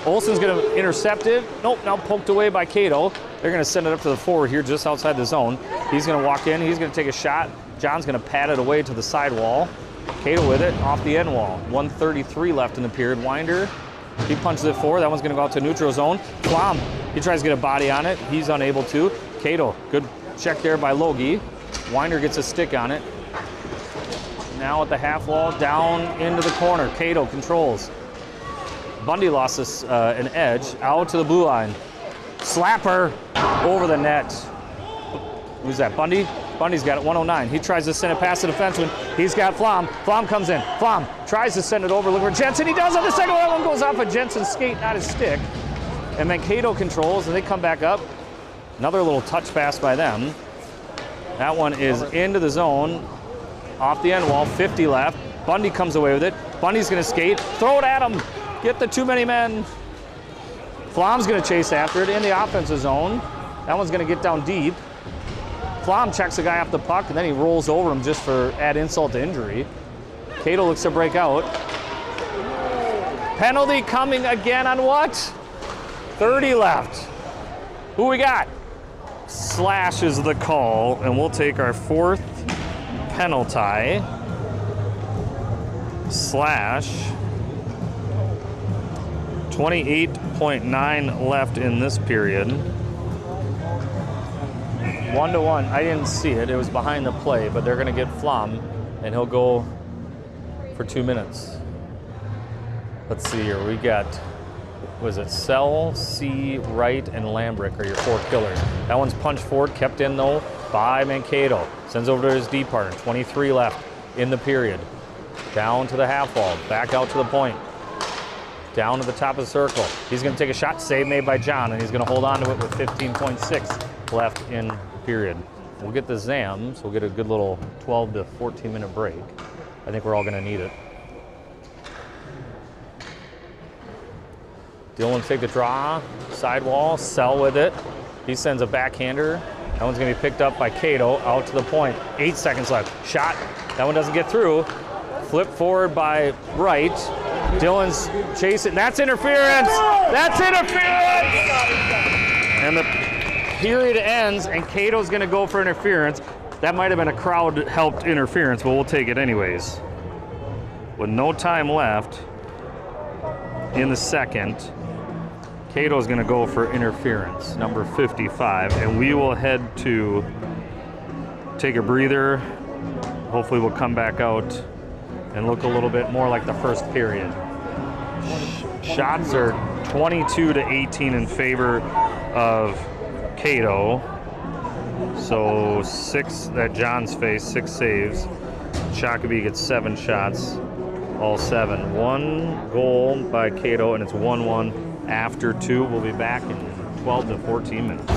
Olsen's going to intercept it. Nope, now poked away by Cato. They're going to send it up to the forward here just outside the zone. He's going to walk in. He's going to take a shot. John's going to pat it away to the sidewall. Cato with it off the end wall. 1:33 left in the period. Winder, he punches it forward. That one's going to go out to neutral zone. Flom, he tries to get a body on it. He's unable to. Cato, good check there by Logie. Winder gets a stick on it. Now at the half wall, down into the corner. Cato controls. Bundy lost this, an edge out to the blue line. Slapper over the net. Who's that? Bundy? Bundy's got it, 109. He tries to send it past the defenseman. He's got Flom. Flom comes in. Flom tries to send it over. Look for Jensen. He does on the second one. One goes off of Jensen's skate, not his stick. And Mankato controls, and they come back up. Another little touch pass by them. That one is into the zone. Off the end wall, 50 left. Bundy comes away with it. Bundy's going to skate. Throw it at him. Get the too many men. Flom's going to chase after it in the offensive zone. That one's going to get down deep. Flom checks the guy off the puck, and then he rolls over him just for add insult to injury. Cato looks to break out. Penalty coming again on what? 30 left. Who we got? Slash is the call, and we'll take our fourth penalty. Slash. 28.9 left in this period. 1-1. I didn't see it. It was behind the play, but they're going to get Flom, and he'll go for 2 minutes. Let's see here. We got, was it Sell, C, Wright, and Lambrick are your 4 killers. That one's punched forward, kept in though by Mankato. Sends over to his D partner. 23 left in the period. Down to the half wall. Back out to the point. Down to the top of the circle. He's going to take a shot. Save made by John, and he's going to hold on to it with 15.6 left in period. We'll get the Zams. We'll get a good little 12 to 14 minute break. I think we're all going to need it. Dylan take the draw. Sidewall. Sell with it. He sends a backhander. That one's going to be picked up by Cato out to the point. 8 seconds left. Shot. That one doesn't get through. Flip forward by Wright. Dylan's chasing. That's interference. That's interference. And the period ends, and Cato's going to go for interference. That might have been a crowd-helped interference, but we'll take it anyways. With no time left in the second, Cato's going to go for interference, number 55, and we will head to take a breather. Hopefully we'll come back out and look a little bit more like the first period. Shots are 22 to 18 in favor of Cato. So 6 at John's face, 6 saves. Shakopee gets 7 shots, all 7. 1 goal by Cato, and it's 1-1 after 2. We'll be back in 12 to 14 minutes.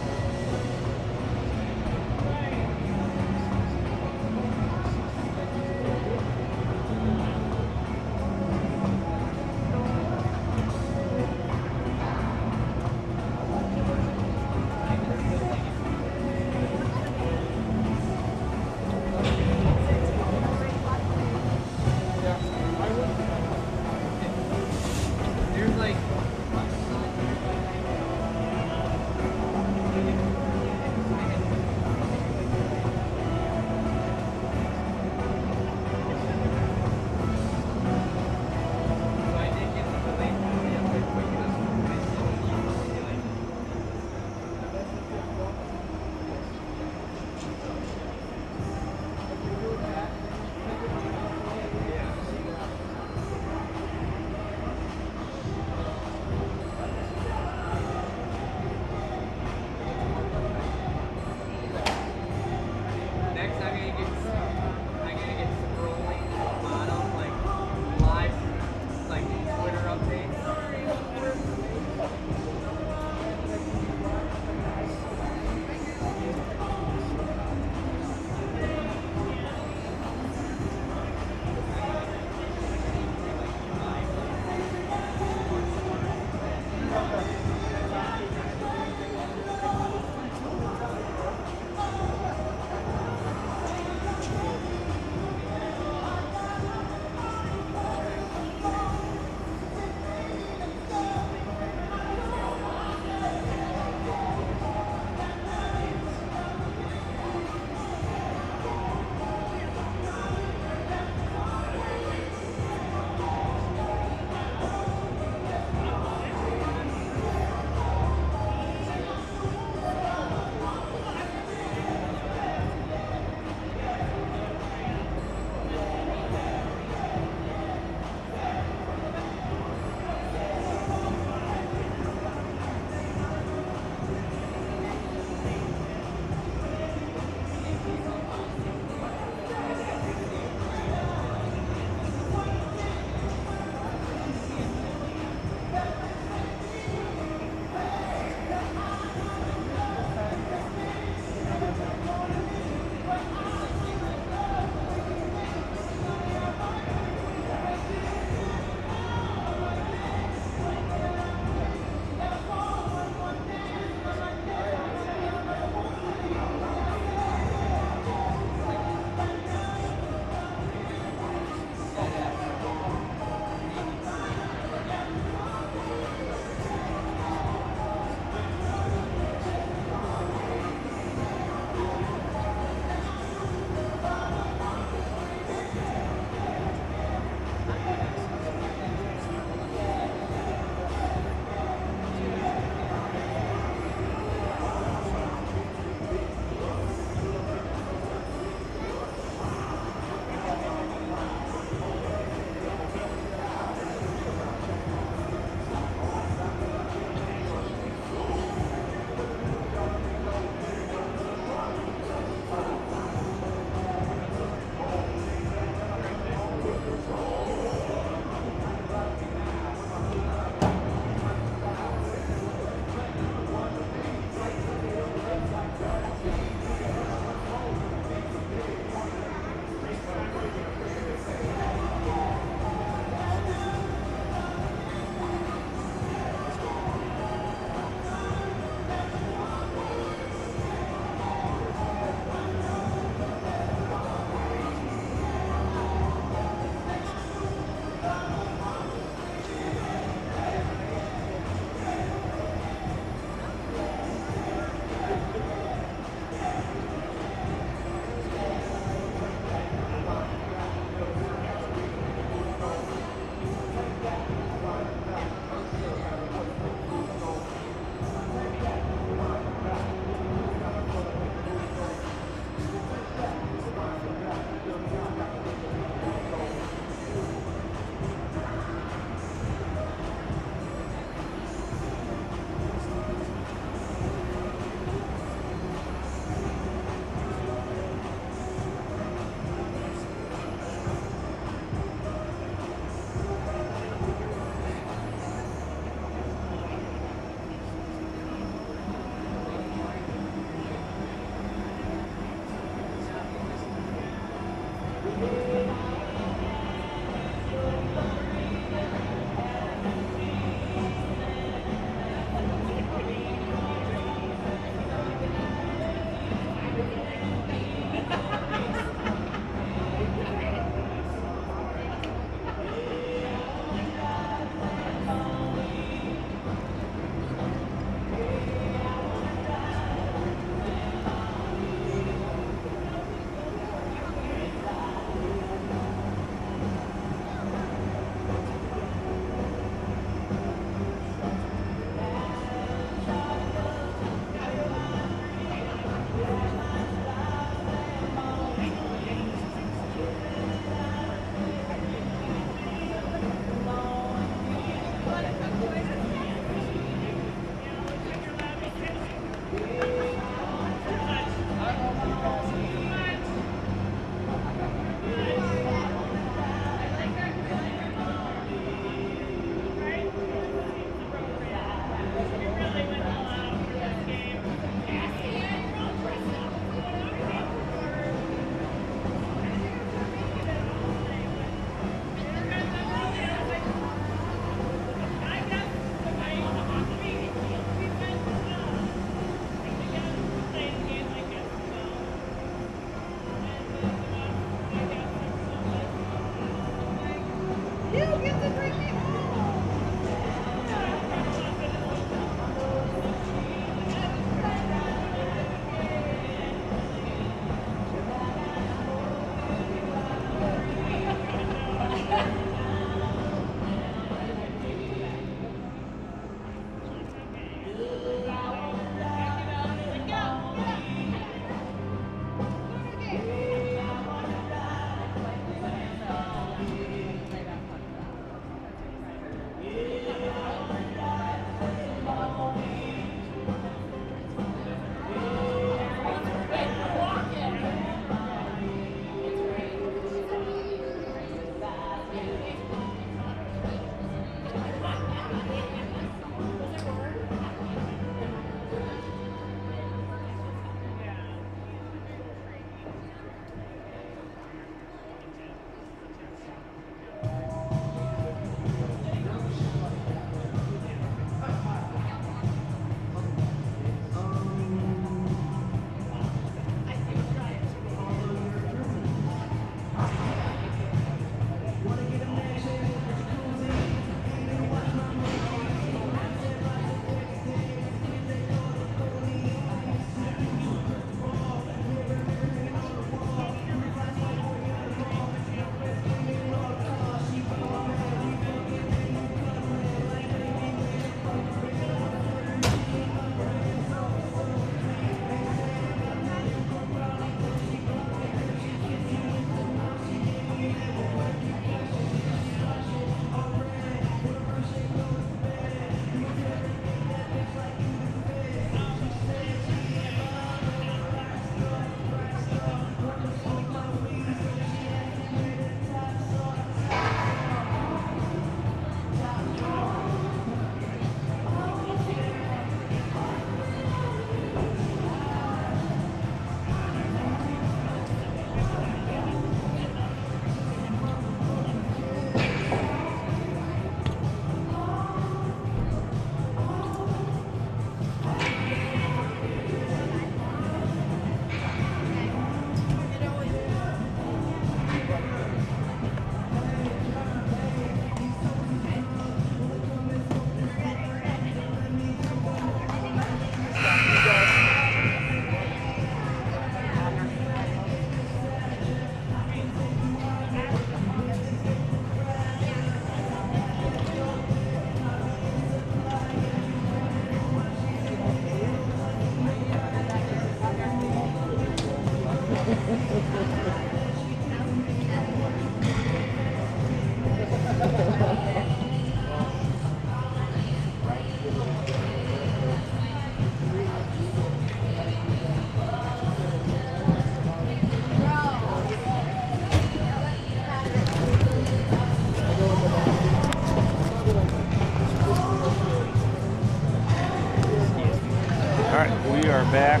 are back.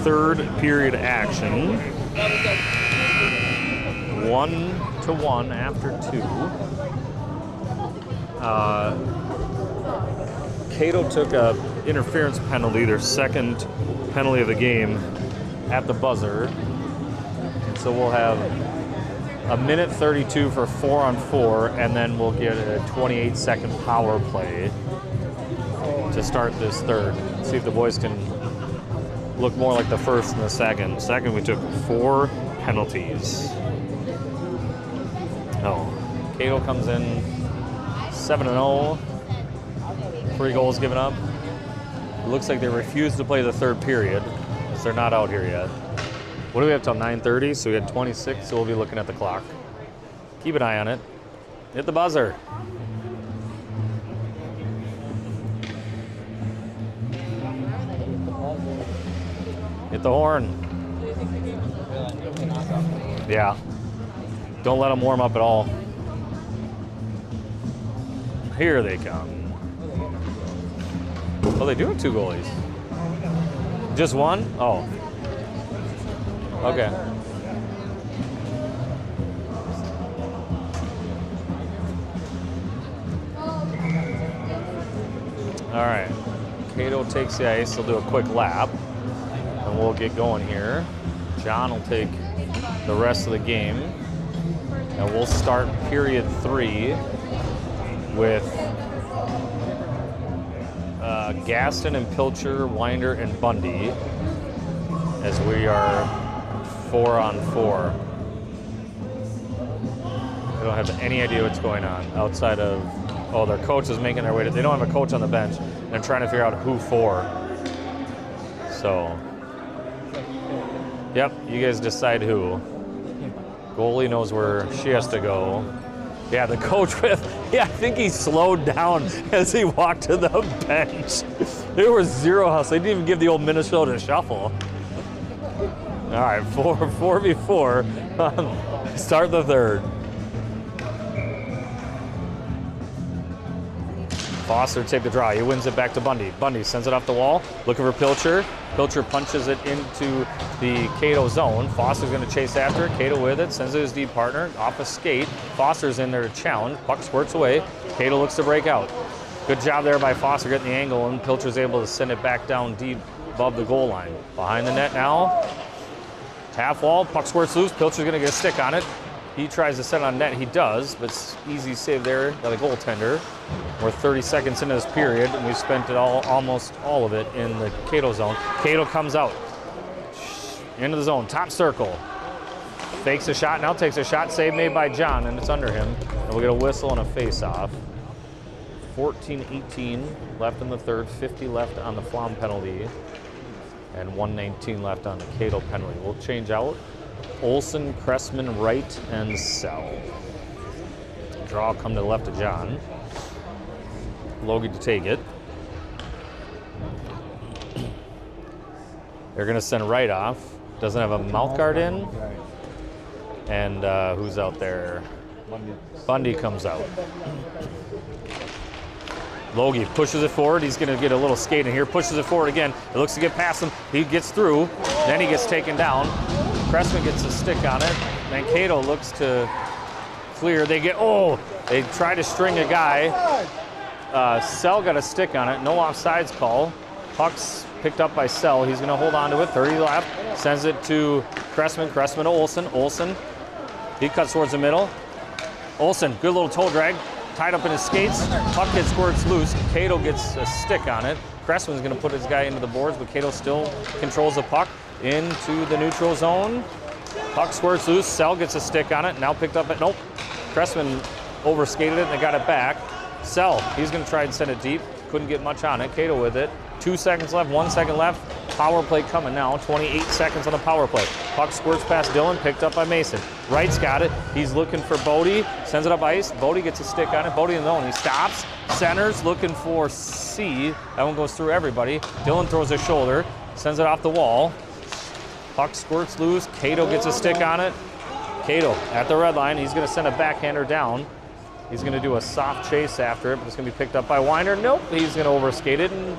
Third period action. 1-1 after 2. Cato took a interference penalty, their second penalty of the game, at the buzzer. And so we'll have a minute 32 for 4-on-4, and then we'll get a 28-second power play to start this third. See if the boys can look more like the first and the second. Second, we took 4 penalties. Oh, Cato comes in 7-0. 3 goals given up. It looks like they refused to play the third period, because they're not out here yet. What do we have till 9:30? So we had 26, so we'll be looking at the clock. Keep an eye on it. Hit the buzzer. Hit the horn. Yeah. Don't let them warm up at all. Here they come. Oh, they do have 2 goalies. Just one? Oh. Okay. All right. Cato takes the ice. He'll do a quick lap, and we'll get going here. John will take the rest of the game, and we'll start period 3 with Gaston and Pilcher, Winder and Bundy, as we are 4-on-4. I don't have any idea what's going on outside of, oh, their coach is making their way to, they don't have a coach on the bench. They're trying to figure out who for. So, yep, you guys decide who. Goalie knows where she has to go. Yeah, the coach I think he slowed down as he walked to the bench. There was 0 hustle. They didn't even give the old Minnesota shuffle. All right, 4v4. Start the third. Foster take the draw. He wins it back to Bundy. Bundy sends it off the wall, looking for Pilcher. Pilcher punches it into the Cato zone. Foster's going to chase after it. Cato with it, sends it to his deep partner, off a skate. Foster's in there to challenge. Puck squirts away. Cato looks to break out. Good job there by Foster getting the angle, and Pilcher's able to send it back down deep above the goal line. Behind the net now. Half wall, puck squirts loose. Pilcher's going to get a stick on it. He tries to set on net. He does, but easy save there by the goaltender. We're 30 seconds into this period, and we've spent it almost all of it in the Cato zone. Cato comes out into the zone, top circle. Fakes a shot, now takes a shot. Save made by John, and it's under him. And we'll get a whistle and a face-off. 14-18 left in the third, 50 left on the Flom penalty, and 119 left on the Cato penalty. We'll change out Olsen, Cressman, Wright, and Sell. Draw come to the left of John. Logie to take it. They're going to send Wright off. Doesn't have a mouth guard in. And who's out there? Bundy comes out. Logie pushes it forward. He's going to get a little skate in here. Pushes it forward again. It looks to get past him. He gets through. Then he gets taken down. Cressman gets a stick on it. Mankato looks to clear. They try to string a guy. Sell got a stick on it. No offsides call. Puck's picked up by Sell. He's going to hold on to it. 30 left. Sends it to Cressman. Cressman to Olsen. Olsen. He cuts towards the middle. Olsen, good little toe drag. Tied up in his skates. Puck gets squirts loose. Cato gets a stick on it. Cressman's going to put his guy into the boards, but Cato still controls the puck into the neutral zone. Puck squirts loose. Sell gets a stick on it. Now picked up at, nope. Cressman overskated it and they got it back. Sell, he's going to try and send it deep. Couldn't get much on it. Cato with it. 2 seconds left, 1 second left. Power play coming now. 28 seconds on the power play. Puck squirts past Dylan, picked up by Mason. Wright's got it. He's looking for Bodie. Sends it up ice. Bodie gets a stick on it. Bodie in the zone. He stops. Centers, looking for C. That one goes through everybody. Dylan throws his shoulder. Sends it off the wall. Puck squirts loose. Cato gets a stick on it. Cato at the red line. He's going to send a backhander down. He's going to do a soft chase after it, but it's going to be picked up by Winder. Nope, he's going to overskate it, and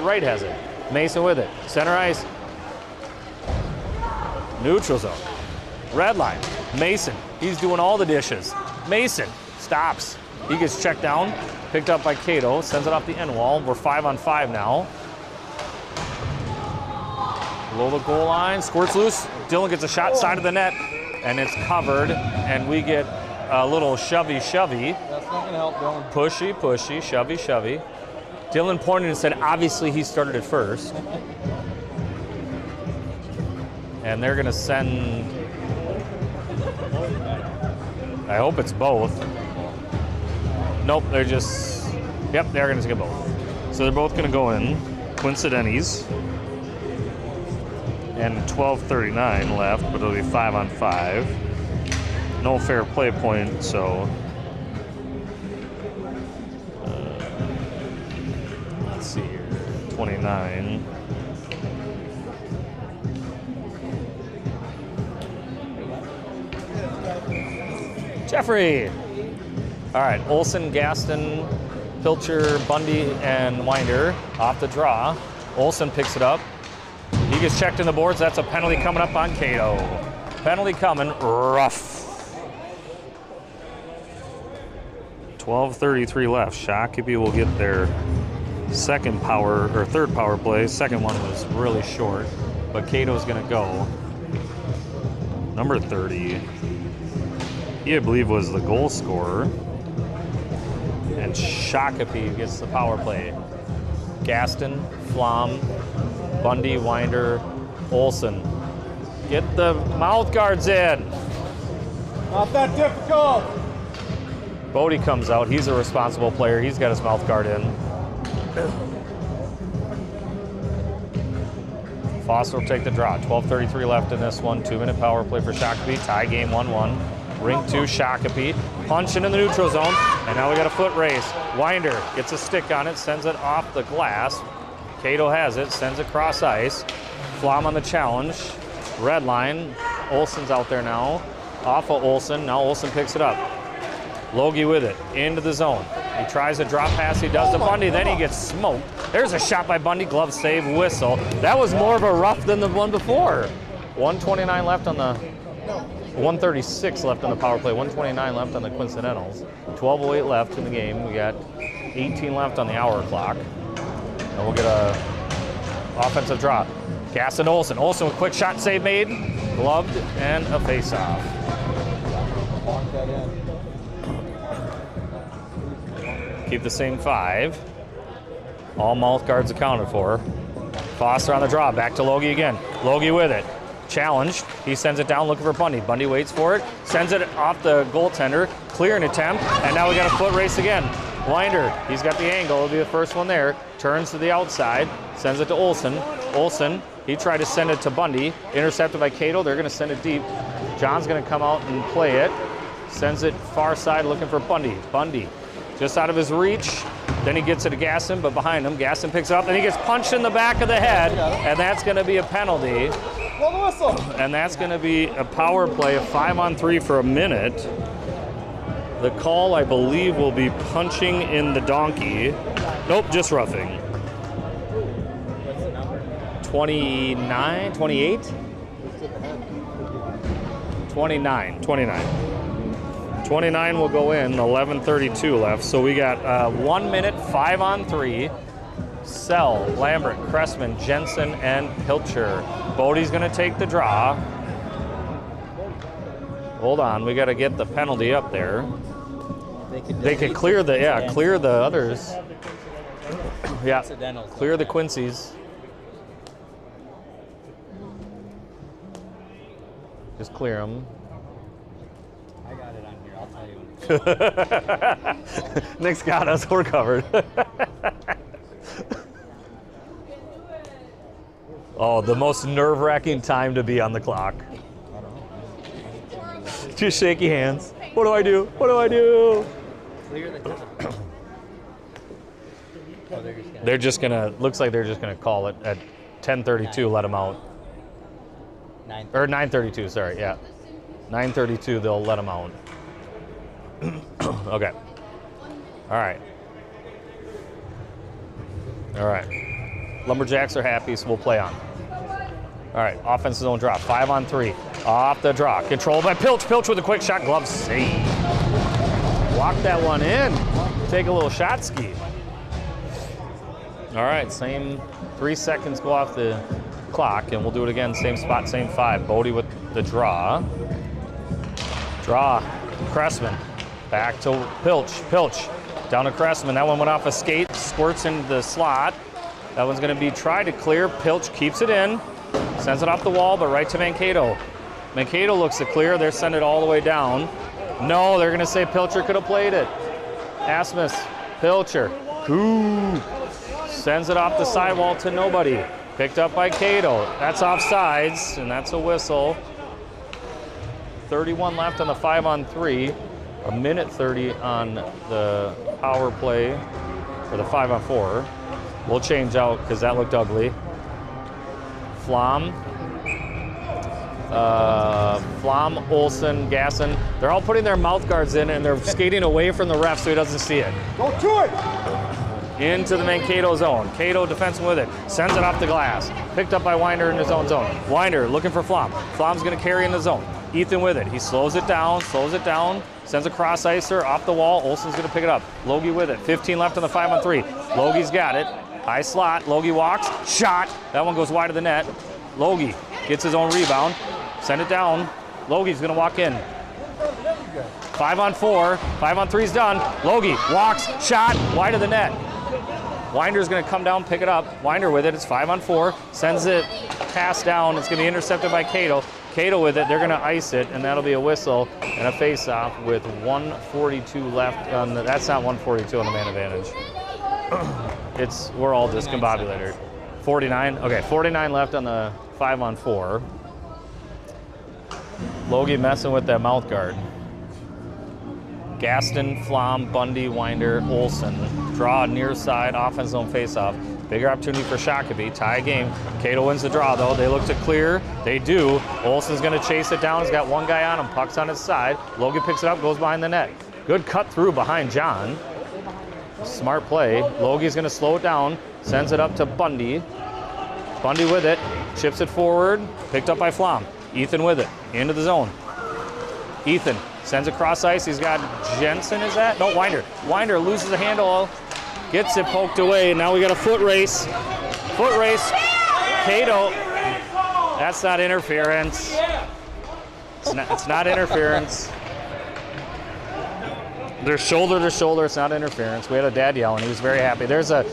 Wright has it. Mason with it. Center ice. Neutral zone. Red line. Mason. He's doing all the dishes. Mason stops. He gets checked down. Picked up by Cato. Sends it off the end wall. We're 5-on-5 now. Below the goal line. Squirts loose. Dylan gets a shot side of the net. And it's covered. And we get a little shovey-shovey. That's not going to help Dylan. Pushy, shovey. Dylan pointed and said, obviously he started it first. And they're going to send, I hope it's both. Nope, they're just, yep, they're going to get both. So they're both going to go in, coincidentes. And 12:39 left, but it'll be 5-on-5. No fair play point, so. Let's see here, 29. Jeffrey. All right, Olsen, Gaston, Pilcher, Bundy, and Winder off the draw. Olsen picks it up. He gets checked in the boards. That's a penalty coming up on Cato. Penalty coming, rough. 12:33 left. Shakopee will get their third power play. Second one was really short, but Cato's gonna go. Number 30. He, I believe, was the goal scorer. And Shakopee gets the power play. Gaston, Flom, Bundy, Winder, Olsen. Get the mouth guards in. Not that difficult. Bodie comes out. He's a responsible player. He's got his mouth guard in. Foster will take the draw. 12:33 left in this one. 2-minute power play for Shakopee. Tie game 1-1. Ring 2, Shakopee. Punching in the neutral zone. And now we got a foot race. Winder gets a stick on it, sends it off the glass. Cato has it, sends it cross ice. Flom on the challenge. Red line. Olsen's out there now. Off of Olsen. Now Olsen picks it up. Logie with it. Into the zone. He tries a drop pass. He does to Bundy. Then he gets smoked. There's a shot by Bundy. Glove save, whistle. That was more of a rough than the one before. 1:29 left on the... 1:36 left on the power play. 1:29 left on the Coincidentals. 12:08 left in the game. We got 18 left on the hour clock. And we'll get a offensive drop. Gaston Olsen. Olsen with quick shot save made. Gloved and a face-off. Lock that in. Keep the same 5. All mouth guards accounted for. Foster on the draw. Back to Logie again. Logie with it. Challenge. He sends it down looking for Bundy. Bundy waits for it. Sends it off the goaltender. Clear an attempt. And now we got a foot race again. Winder. He's got the angle. It'll be the first one there. Turns to the outside. Sends it to Olsen. Olsen. He tried to send it to Bundy. Intercepted by Cato. They're going to send it deep. John's going to come out and play it. Sends it far side looking for Bundy. Bundy. Just out of his reach. Then he gets it to Gaston, but behind him. Gaston picks it up, and he gets punched in the back of the head, and that's going to be a penalty. Blow the whistle. And that's going to be a power play of 5-on-3 for a minute. The call, I believe, will be punching in the donkey. Nope, just roughing. 29, 28? 29. 29 will go in, 11:32 left. So we got 1 minute, 5-on-3. Sell, Lambert, Cressman, Jensen, and Pilcher. Bodie's going to take the draw. Hold on, we got to get the penalty up there. They could clear the, clear the others. Yeah, clear the Quincy's. Just clear them. I got it on here, I'll tell you. Nick's got us, we're covered. Oh, the most nerve-wracking time to be on the clock. Just shaky hands. What do I do? What do I do? Clear the They're just gonna, looks like they're just gonna call it at 10:32, let them out. 9:32, sorry, yeah. 9:32, they'll let them out. Okay. All right. All right. Lumberjacks are happy, so we'll play on. All right, offensive zone drop, 5-on-3. Off the draw, controlled by Pilch. Pilch with a quick shot, glove save. Walk that one in. Take a little shot ski. All right, same 3 seconds go off the clock, and we'll do it again, same spot, same 5. Bodie with the draw. Draw, Cressman. Back to Pilch. Pilch down to Cressman. That one went off a skate, squirts into the slot. That one's going to be tried to clear. Pilch keeps it in, sends it off the wall, but right to Mankato. Mankato looks to clear. They're sending it all the way down. No, they're going to say Pilcher could have played it. Asmus, Pilcher. Ooh. Sends it off the sidewall to nobody. Picked up by Cato. That's offsides, and that's a whistle. 31 left on the 5-on-3. A minute 30 on the power play, or the 5-on-4. We'll change out because that looked ugly. Flom, Olsen, Gasson. They're all putting their mouth guards in, and they're skating away from the ref so he doesn't see it. Go to it! Into the Mankato zone. Cato defensive with it. Sends it off the glass. Picked up by Winder in his own zone. Winder looking for Flom. Flom's going to carry in the zone. Ethan with it. He slows it down. Sends a cross icer off the wall. Olsen's going to pick it up. Logie with it. 15 left on the 5-on-3. Logie's got it. High slot. Logie walks. Shot. That one goes wide of the net. Logie gets his own rebound. Send it down. Logie's going to walk in. 5-on-4. 5-on-3's done. Logie walks. Shot. Wide of the net. Winder's going to come down, pick it up. Winder with it. It's 5-on-4. Sends it pass down. It's going to be intercepted by Cato. Cato with it. They're going to ice it, and that'll be a whistle and a face-off with 1:42 left. That's not 1:42 on the man advantage. We're all discombobulated. 49. Okay, 49 left on the 5-on-4. Logie messing with that mouth guard. Gaston, Flom, Bundy, Winder, Olsen. Draw near side, offense zone face-off. Bigger opportunity for Shakopee. Tie game. Cato wins the draw, though. They look to clear. They do. Olsen's going to chase it down. He's got one guy on him. Puck's on his side. Logie picks it up, goes behind the net. Good cut through behind John. Smart play. Logie's going to slow it down. Sends it up to Bundy. Bundy with it. Chips it forward. Picked up by Flom. Ethan with it. Into the zone. Ethan sends across ice. He's got Jensen, is that? No, Winder. Winder loses the handle. Gets it poked away. Now we got a foot race. Foot race. Cato. That's not interference. It's not interference. They're shoulder to shoulder. It's not interference. We had a dad yelling. He was very happy. There's a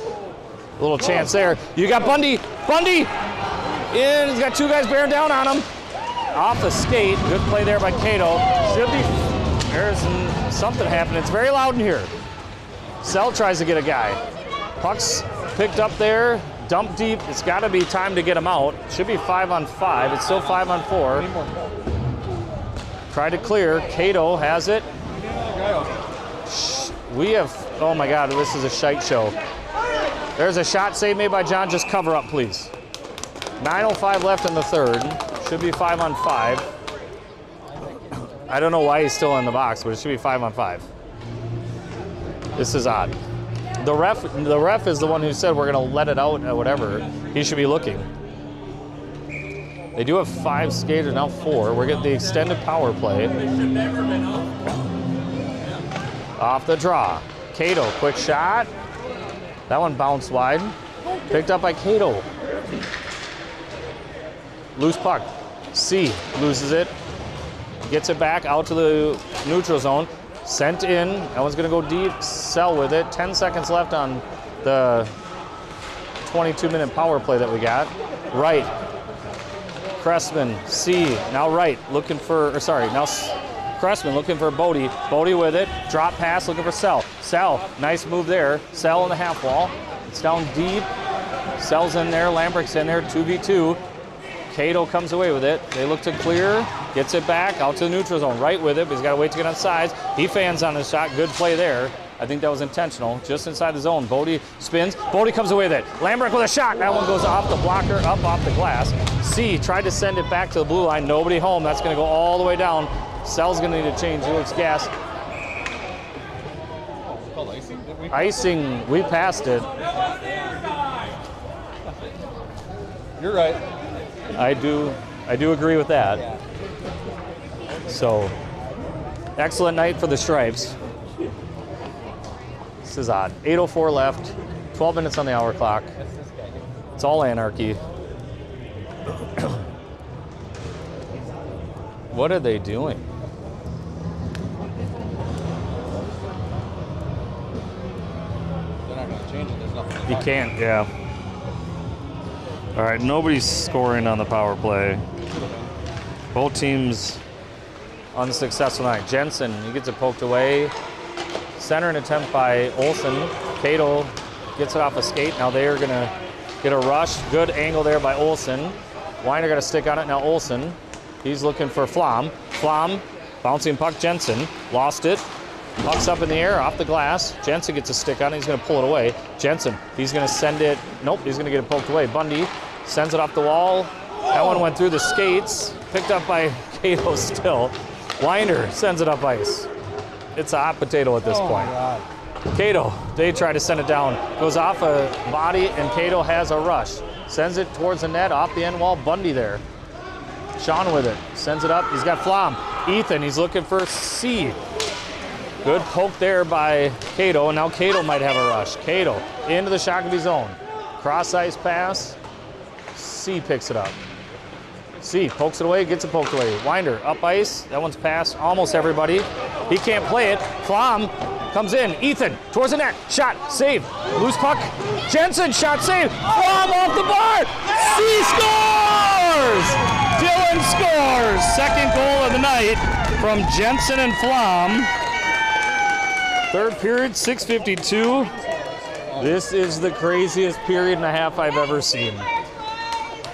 little chance there. You got Bundy. Bundy! In. He's got two guys bearing down on him. Off the skate. Good play there by Cato. There's something happening. It's very loud in here. Sell tries to get a guy. Puck's picked up there. Dump deep. It's got to be time to get him out. Should be 5-on-5. It's still 5-on-4. Try to clear. Cato has it. We have, oh my God, this is a shite show. There's a shot save made by John. Just cover up, please. 9:05 left in the third. Should be 5-on-5. I don't know why he's still in the box, but it should be 5-on-5. This is odd. The ref is the one who said we're going to let it out or whatever. He should be looking. They do have 5 skaters, now 4. We're getting the extended power play. Off the draw. Cato, quick shot. That one bounced wide. Picked up by Cato. Loose puck. C loses it. Gets it back out to the neutral zone. Sent in. That one's going to go deep. Sell with it. 10 seconds left on the 22-minute power play that we got. Right. Cressman. C. Now right. Looking for, or sorry, now Cressman looking for Bodie. Bodie with it. Drop pass looking for Sell. Sell. Nice move there. Sell in the half wall. It's down deep. Sell's in there. Lambrick's in there. 2v2. Cato comes away with it. They look to clear. Gets it back out to the neutral zone. Right with it, but he's got to wait to get on sides. He fans on his shot. Good play there. I think that was intentional. Just inside the zone. Bodie spins. Bodie comes away with it. Lambrick with a shot. That one goes off the blocker, up off the glass. C tried to send it back to the blue line. Nobody home. That's going to go all the way down. Sell's going to need to change. He looks gas. Icing, we passed it. You're right. I do agree with that. So, excellent night for the Stripes. This is odd. 8:04 left, 12 minutes on the hour clock. It's all anarchy. What are they doing? They're not going to change it. There's nothing. You can't, yeah. All right, nobody's scoring on the power play. Both teams unsuccessful tonight. Jensen, he gets it poked away. Center an attempt by Olsen. Cato gets it off a skate. Now they are going to get a rush. Good angle there by Olsen. Weiner got a stick on it. Now Olsen, he's looking for Flom. Flom, bouncing puck. Jensen lost it. Puck's up in the air, off the glass. Jensen gets a stick on it. He's going to pull it away. Jensen, he's going to send it. Nope, he's going to get it poked away. Bundy sends it off the wall. That one went through the skates. Picked up by Cato still. Weiner sends it up ice. It's a hot potato at this point. Cato, they try to send it down. Goes off a body, and Cato has a rush. Sends it towards the net, off the end wall. Bundy there. Sean with it. Sends it up. He's got Flom. Ethan, he's looking for C. Good poke there by Cato. Now Cato might have a rush. Cato into the Shakopee zone. Cross ice pass. C picks it up. C pokes it away, gets it poked away. Winder up ice. That one's passed almost everybody. He can't play it. Flom comes in. Ethan towards the net. Shot. Save. Loose puck. Jensen. Shot. Save. Flom off the bar. C scores! Dylan scores. Second goal of the night from Jensen and Flom. Third period, 6:52. This is the craziest period and a half I've ever seen.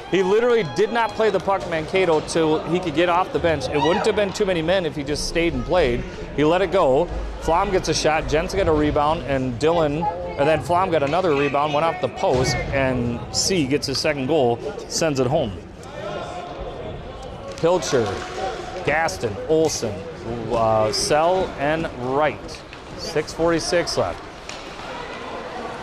He literally did not play the puck, Mankato, till he could get off the bench. It wouldn't have been too many men if he just stayed and played. He let it go. Flom gets a shot. Jensen got a rebound, and then Flom got another rebound, went off the post, and C gets his second goal, sends it home. Pilcher, Gaston, Olsen, Sell, and Wright. 6:46 left.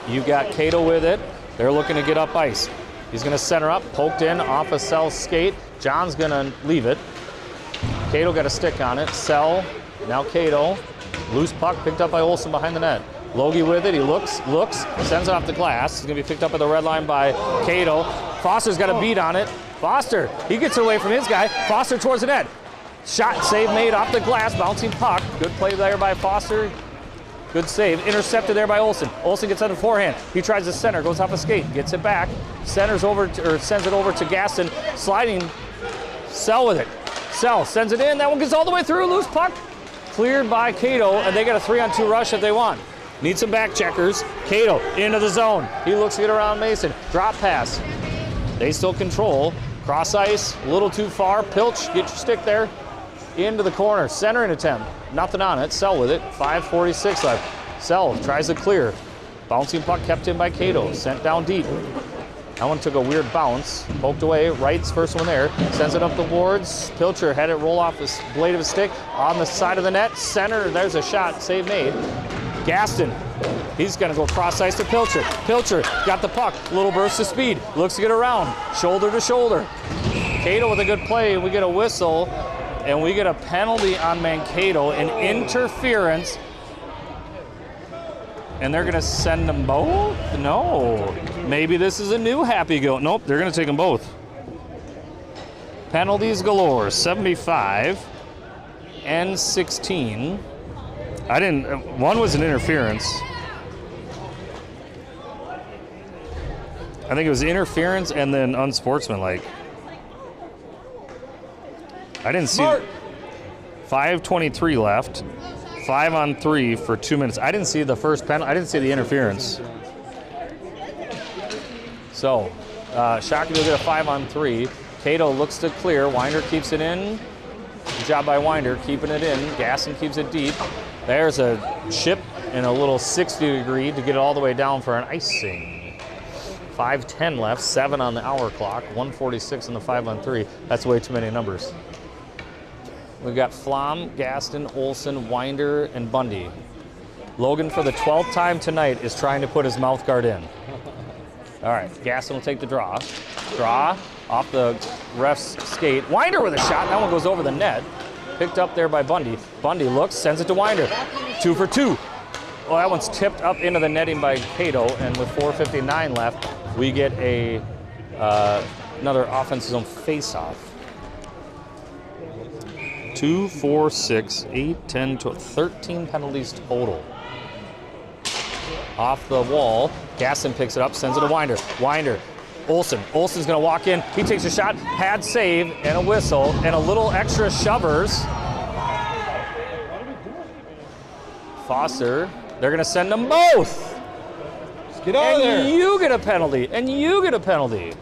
You got Cato with it. They're looking to get up ice. He's going to center up, poked in off a Sell skate. John's going to leave it. Cato got a stick on it. Sell, now Cato. Loose puck picked up by Olsen behind the net. Logie with it. He looks, sends it off the glass. He's going to be picked up at the red line by Cato. Foster's got a beat on it. Foster, he gets away from his guy. Foster towards the net. Shot, save made off the glass, bouncing puck. Good play there by Foster. Good save. Intercepted there by Olsen. Olsen gets on the forehand. He tries to center, goes off a skate, gets it back. Centers over or sends it over to Gaston. Sliding. Sell with it. Sell sends it in. That one gets all the way through. Loose puck. Cleared by Cato, and they got a 3-on-2 rush if they want. Need some back checkers. Cato into the zone. He looks to get around Mason. Drop pass. They still control. Cross ice. A little too far. Pilch, get your stick there. Into the corner. Centering attempt. Nothing on it. Sell with it. 5:46 left. Sell tries to clear. Bouncing puck kept in by Cato. Sent down deep. That one took a weird bounce. Poked away. Wright's first one there. Sends it up the boards. Pilcher had it roll off the blade of his stick. On the side of the net. Center. There's a shot. Save made. Gaston. He's going to go cross ice to Pilcher. Pilcher got the puck. Little burst of speed. Looks to get around. Shoulder to shoulder. Cato with a good play. We get a whistle. And we get a penalty on Mankato, an interference. And they're going to send them both? No. Maybe this is a new happy go. Nope, they're going to take them both. Penalties galore, 75 and 16. One was an interference. I think it was interference and then unsportsmanlike. I didn't see. 5:23 left. 5-on-3 for 2 minutes. I didn't see the first penalty. I didn't see the interference. So, Shakopee will get a 5-on-3. Cato looks to clear. Winder keeps it in. Good job by Winder keeping it in. Gaston keeps it deep. There's a chip in a little 60-degree to get it all the way down for an icing. 5:10 left. 7 on the hour clock. 1:46 on the 5-on-3. That's way too many numbers. We've got Flom, Gaston, Olsen, Winder, and Bundy. Logan, for the 12th time tonight, is trying to put his mouth guard in. All right, Gaston will take the draw. Draw off the ref's skate. Winder with a shot. That one goes over the net. Picked up there by Bundy. Bundy looks, sends it to Winder. 2 for 2. Well, that one's tipped up into the netting by Cato, and with 4:59 left, we get a another offensive zone face-off. 2, 4, 6, 8, 10, 12, 13 penalties total. Off the wall, Gaston picks it up, sends it to Winder. Winder, Olsen. Olsen's gonna walk in, he takes a shot, pad save, and a whistle, and a little extra shovers. Foster, they're gonna send them both. Let's get out of there. And you get a penalty, and you get a penalty.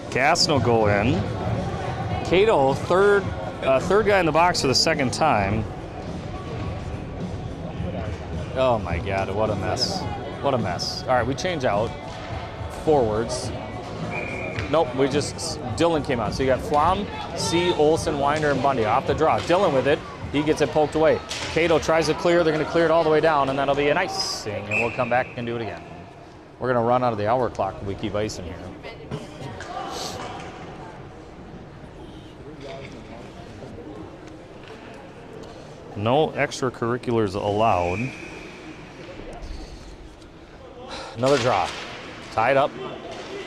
Gaston will go in. Cato, third guy in the box for the second time. Oh my God, what a mess. What a mess. All right, we change out. Forwards. Nope, Dylan came out. So you got Flom, C, Olsen, Winder, and Bundy off the draw. Dylan with it, he gets it poked away. Cato tries to clear, they're gonna clear it all the way down, and that'll be an icing, and we'll come back and do it again. We're gonna run out of the hour clock if we keep icing here. No extracurriculars allowed. Another draw. Tied up.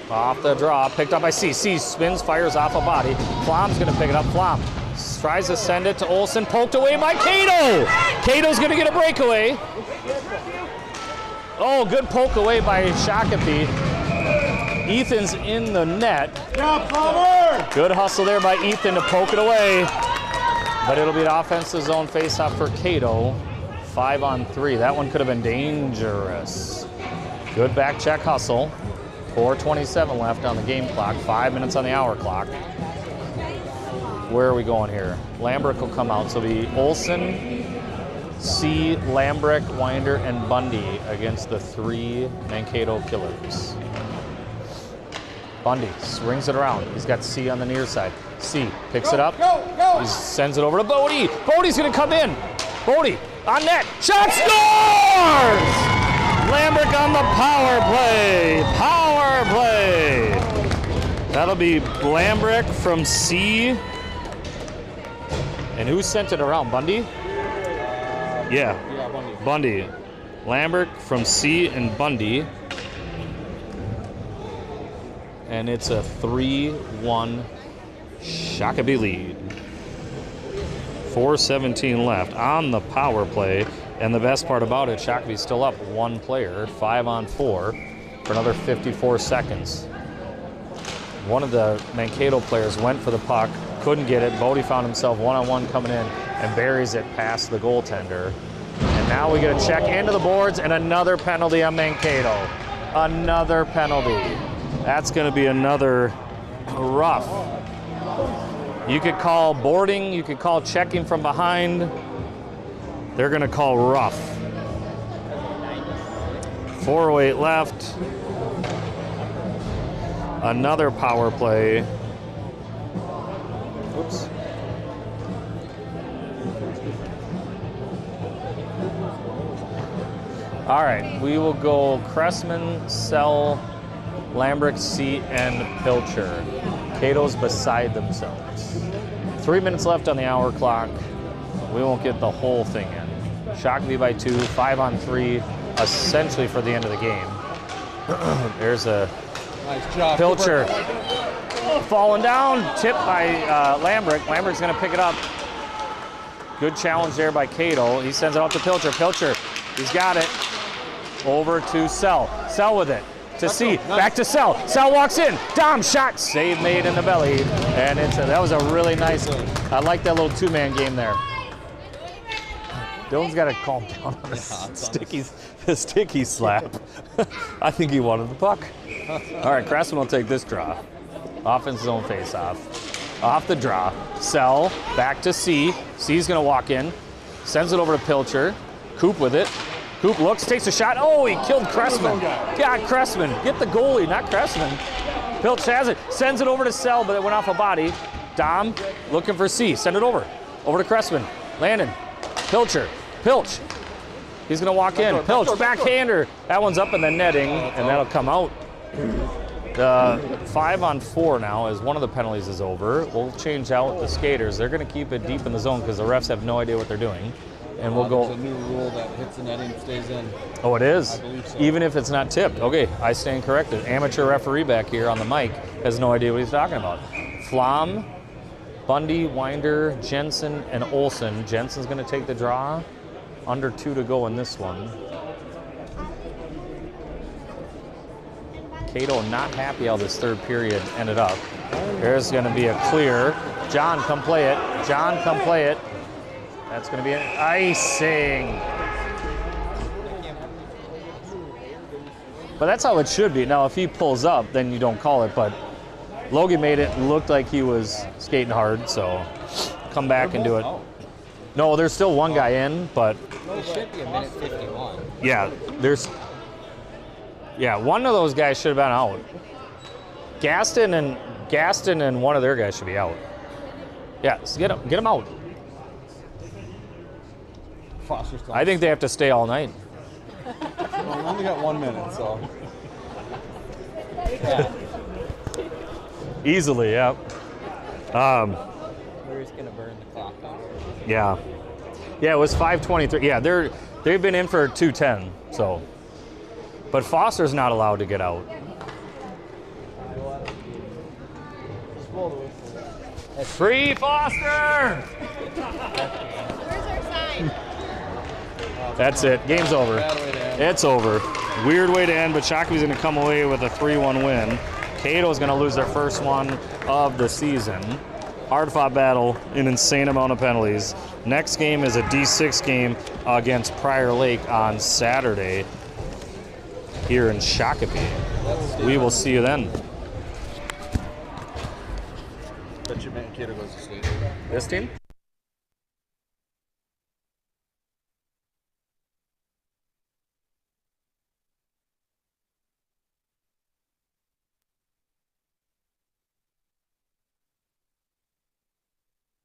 Off the draw. Picked up by C. C spins, fires off a body. Flom's going to pick it up. Flom tries to send it to Olsen. Poked away by Cato. Cato's going to get a breakaway. Oh, good poke away by Shakopee. Ethan's in the net. Good hustle there by Ethan to poke it away. But it'll be an offensive zone face-off for Cato. 5-on-3. That one could have been dangerous. Good back check hustle. 4:27 left on the game clock. 5 minutes on the hour clock. Where are we going here? Lambrick will come out. So it'll be Olsen, C, Lambrick, Winder, and Bundy against the 3 Mankato Killers. Bundy swings it around. He's got C on the near side. C picks it up. He sends it over to Bodie. Bodie's going to come in. Bodie on net. Shot scores! Lambrick on the power play. Power play. That'll be Lambrick from C. And who sent it around? Bundy? Yeah, Bundy. Lambrick from C and Bundy. And it's a 3-1 Shakopee lead. 4:17 left on the power play. And the best part about it, Shakopee's still up 1 player, 5-on-4 for another 54 seconds. One of the Mankato players went for the puck, couldn't get it. Bodie found himself 1-on-1 coming in and buries it past the goaltender. And now we get a check into the boards and another penalty on Mankato. Another penalty. That's going to be another rough. You could call boarding, you could call checking from behind. They're going to call rough. 4:08 left. Another power play. Oops. All right, we will go Cressman, Sell, Lambrick, C, and Pilcher. Cato's beside themselves. 3 minutes left on the hour clock. We won't get the whole thing in. Shakopee by 2, 5-on-3, essentially for the end of the game. There's a Nice job. Pilcher falling down, tipped by Lambrick. Lambrick's going to pick it up. Good challenge there by Cato. He sends it off to Pilcher. Pilcher, he's got it. Over to Sell. Sell with it. To C. Back to Sell. Sell walks in. Dom shot. Save made in the belly. And that was a really nice, I like that little 2-man game there. Dylan's got to calm down on the sticky slap. I think he wanted the puck. All right, Cressman will take this draw. Offensive zone face-off. Off the draw. Sell. Back to C. C's going to walk in. Sends it over to Pilcher. Coop with it. Coop looks, takes a shot. Oh, he killed Cressman. God, Cressman. Get the goalie, not Cressman. Pilch has it. Sends it over to Sell, but it went off a body. Dom looking for C. Send it over. Over to Cressman. Landon. Pilcher. Pilch. He's going to walk in. Pilch, backhander. That one's up in the netting, and that'll come out. The 5-on-4 now, as one of the penalties is over. We'll change out the skaters. They're going to keep it deep in the zone because the refs have no idea what they're doing. And we'll go. There's a new rule that hits the netting stays in. Oh, it is? I believe so. Even if it's not tipped. Okay, I stand corrected. Amateur referee back here on the mic has no idea what he's talking about. Flom, Bundy, Winder, Jensen, and Olsen. Jensen's going to take the draw. Under 2 to go in this one. Cato not happy how this third period ended up. There's going to be a clear. John, come play it. John, come play it. That's going to be an icing. But that's how it should be. Now, if he pulls up, then you don't call it. But Logan made it look like he was skating hard, so come back and do it. No, there's still one guy in, but It should be a minute 51. yeah, one of those guys should have been out. Gaston and one of their guys should be out. Yeah, so get them out. Foster's I think they have to stay all night. Well, we only got 1 minute, so. Yeah. Easily, yeah. We're just gonna burn the clock out. Yeah. Yeah, it was 5:23. Yeah, they've been in for 2:10, so. But Foster's not allowed to get out. Free Foster! Where's our sign? That's it. Game's over. Bad way to end. It's over. Weird way to end, but Shakopee's going to come away with a 3-1 win. Cato's going to lose their first one of the season. Hard-fought battle, an insane amount of penalties. Next game is a D6 game against Prior Lake on Saturday here in Shakopee. We will see you then. Bet you Mankato goes to state. This team?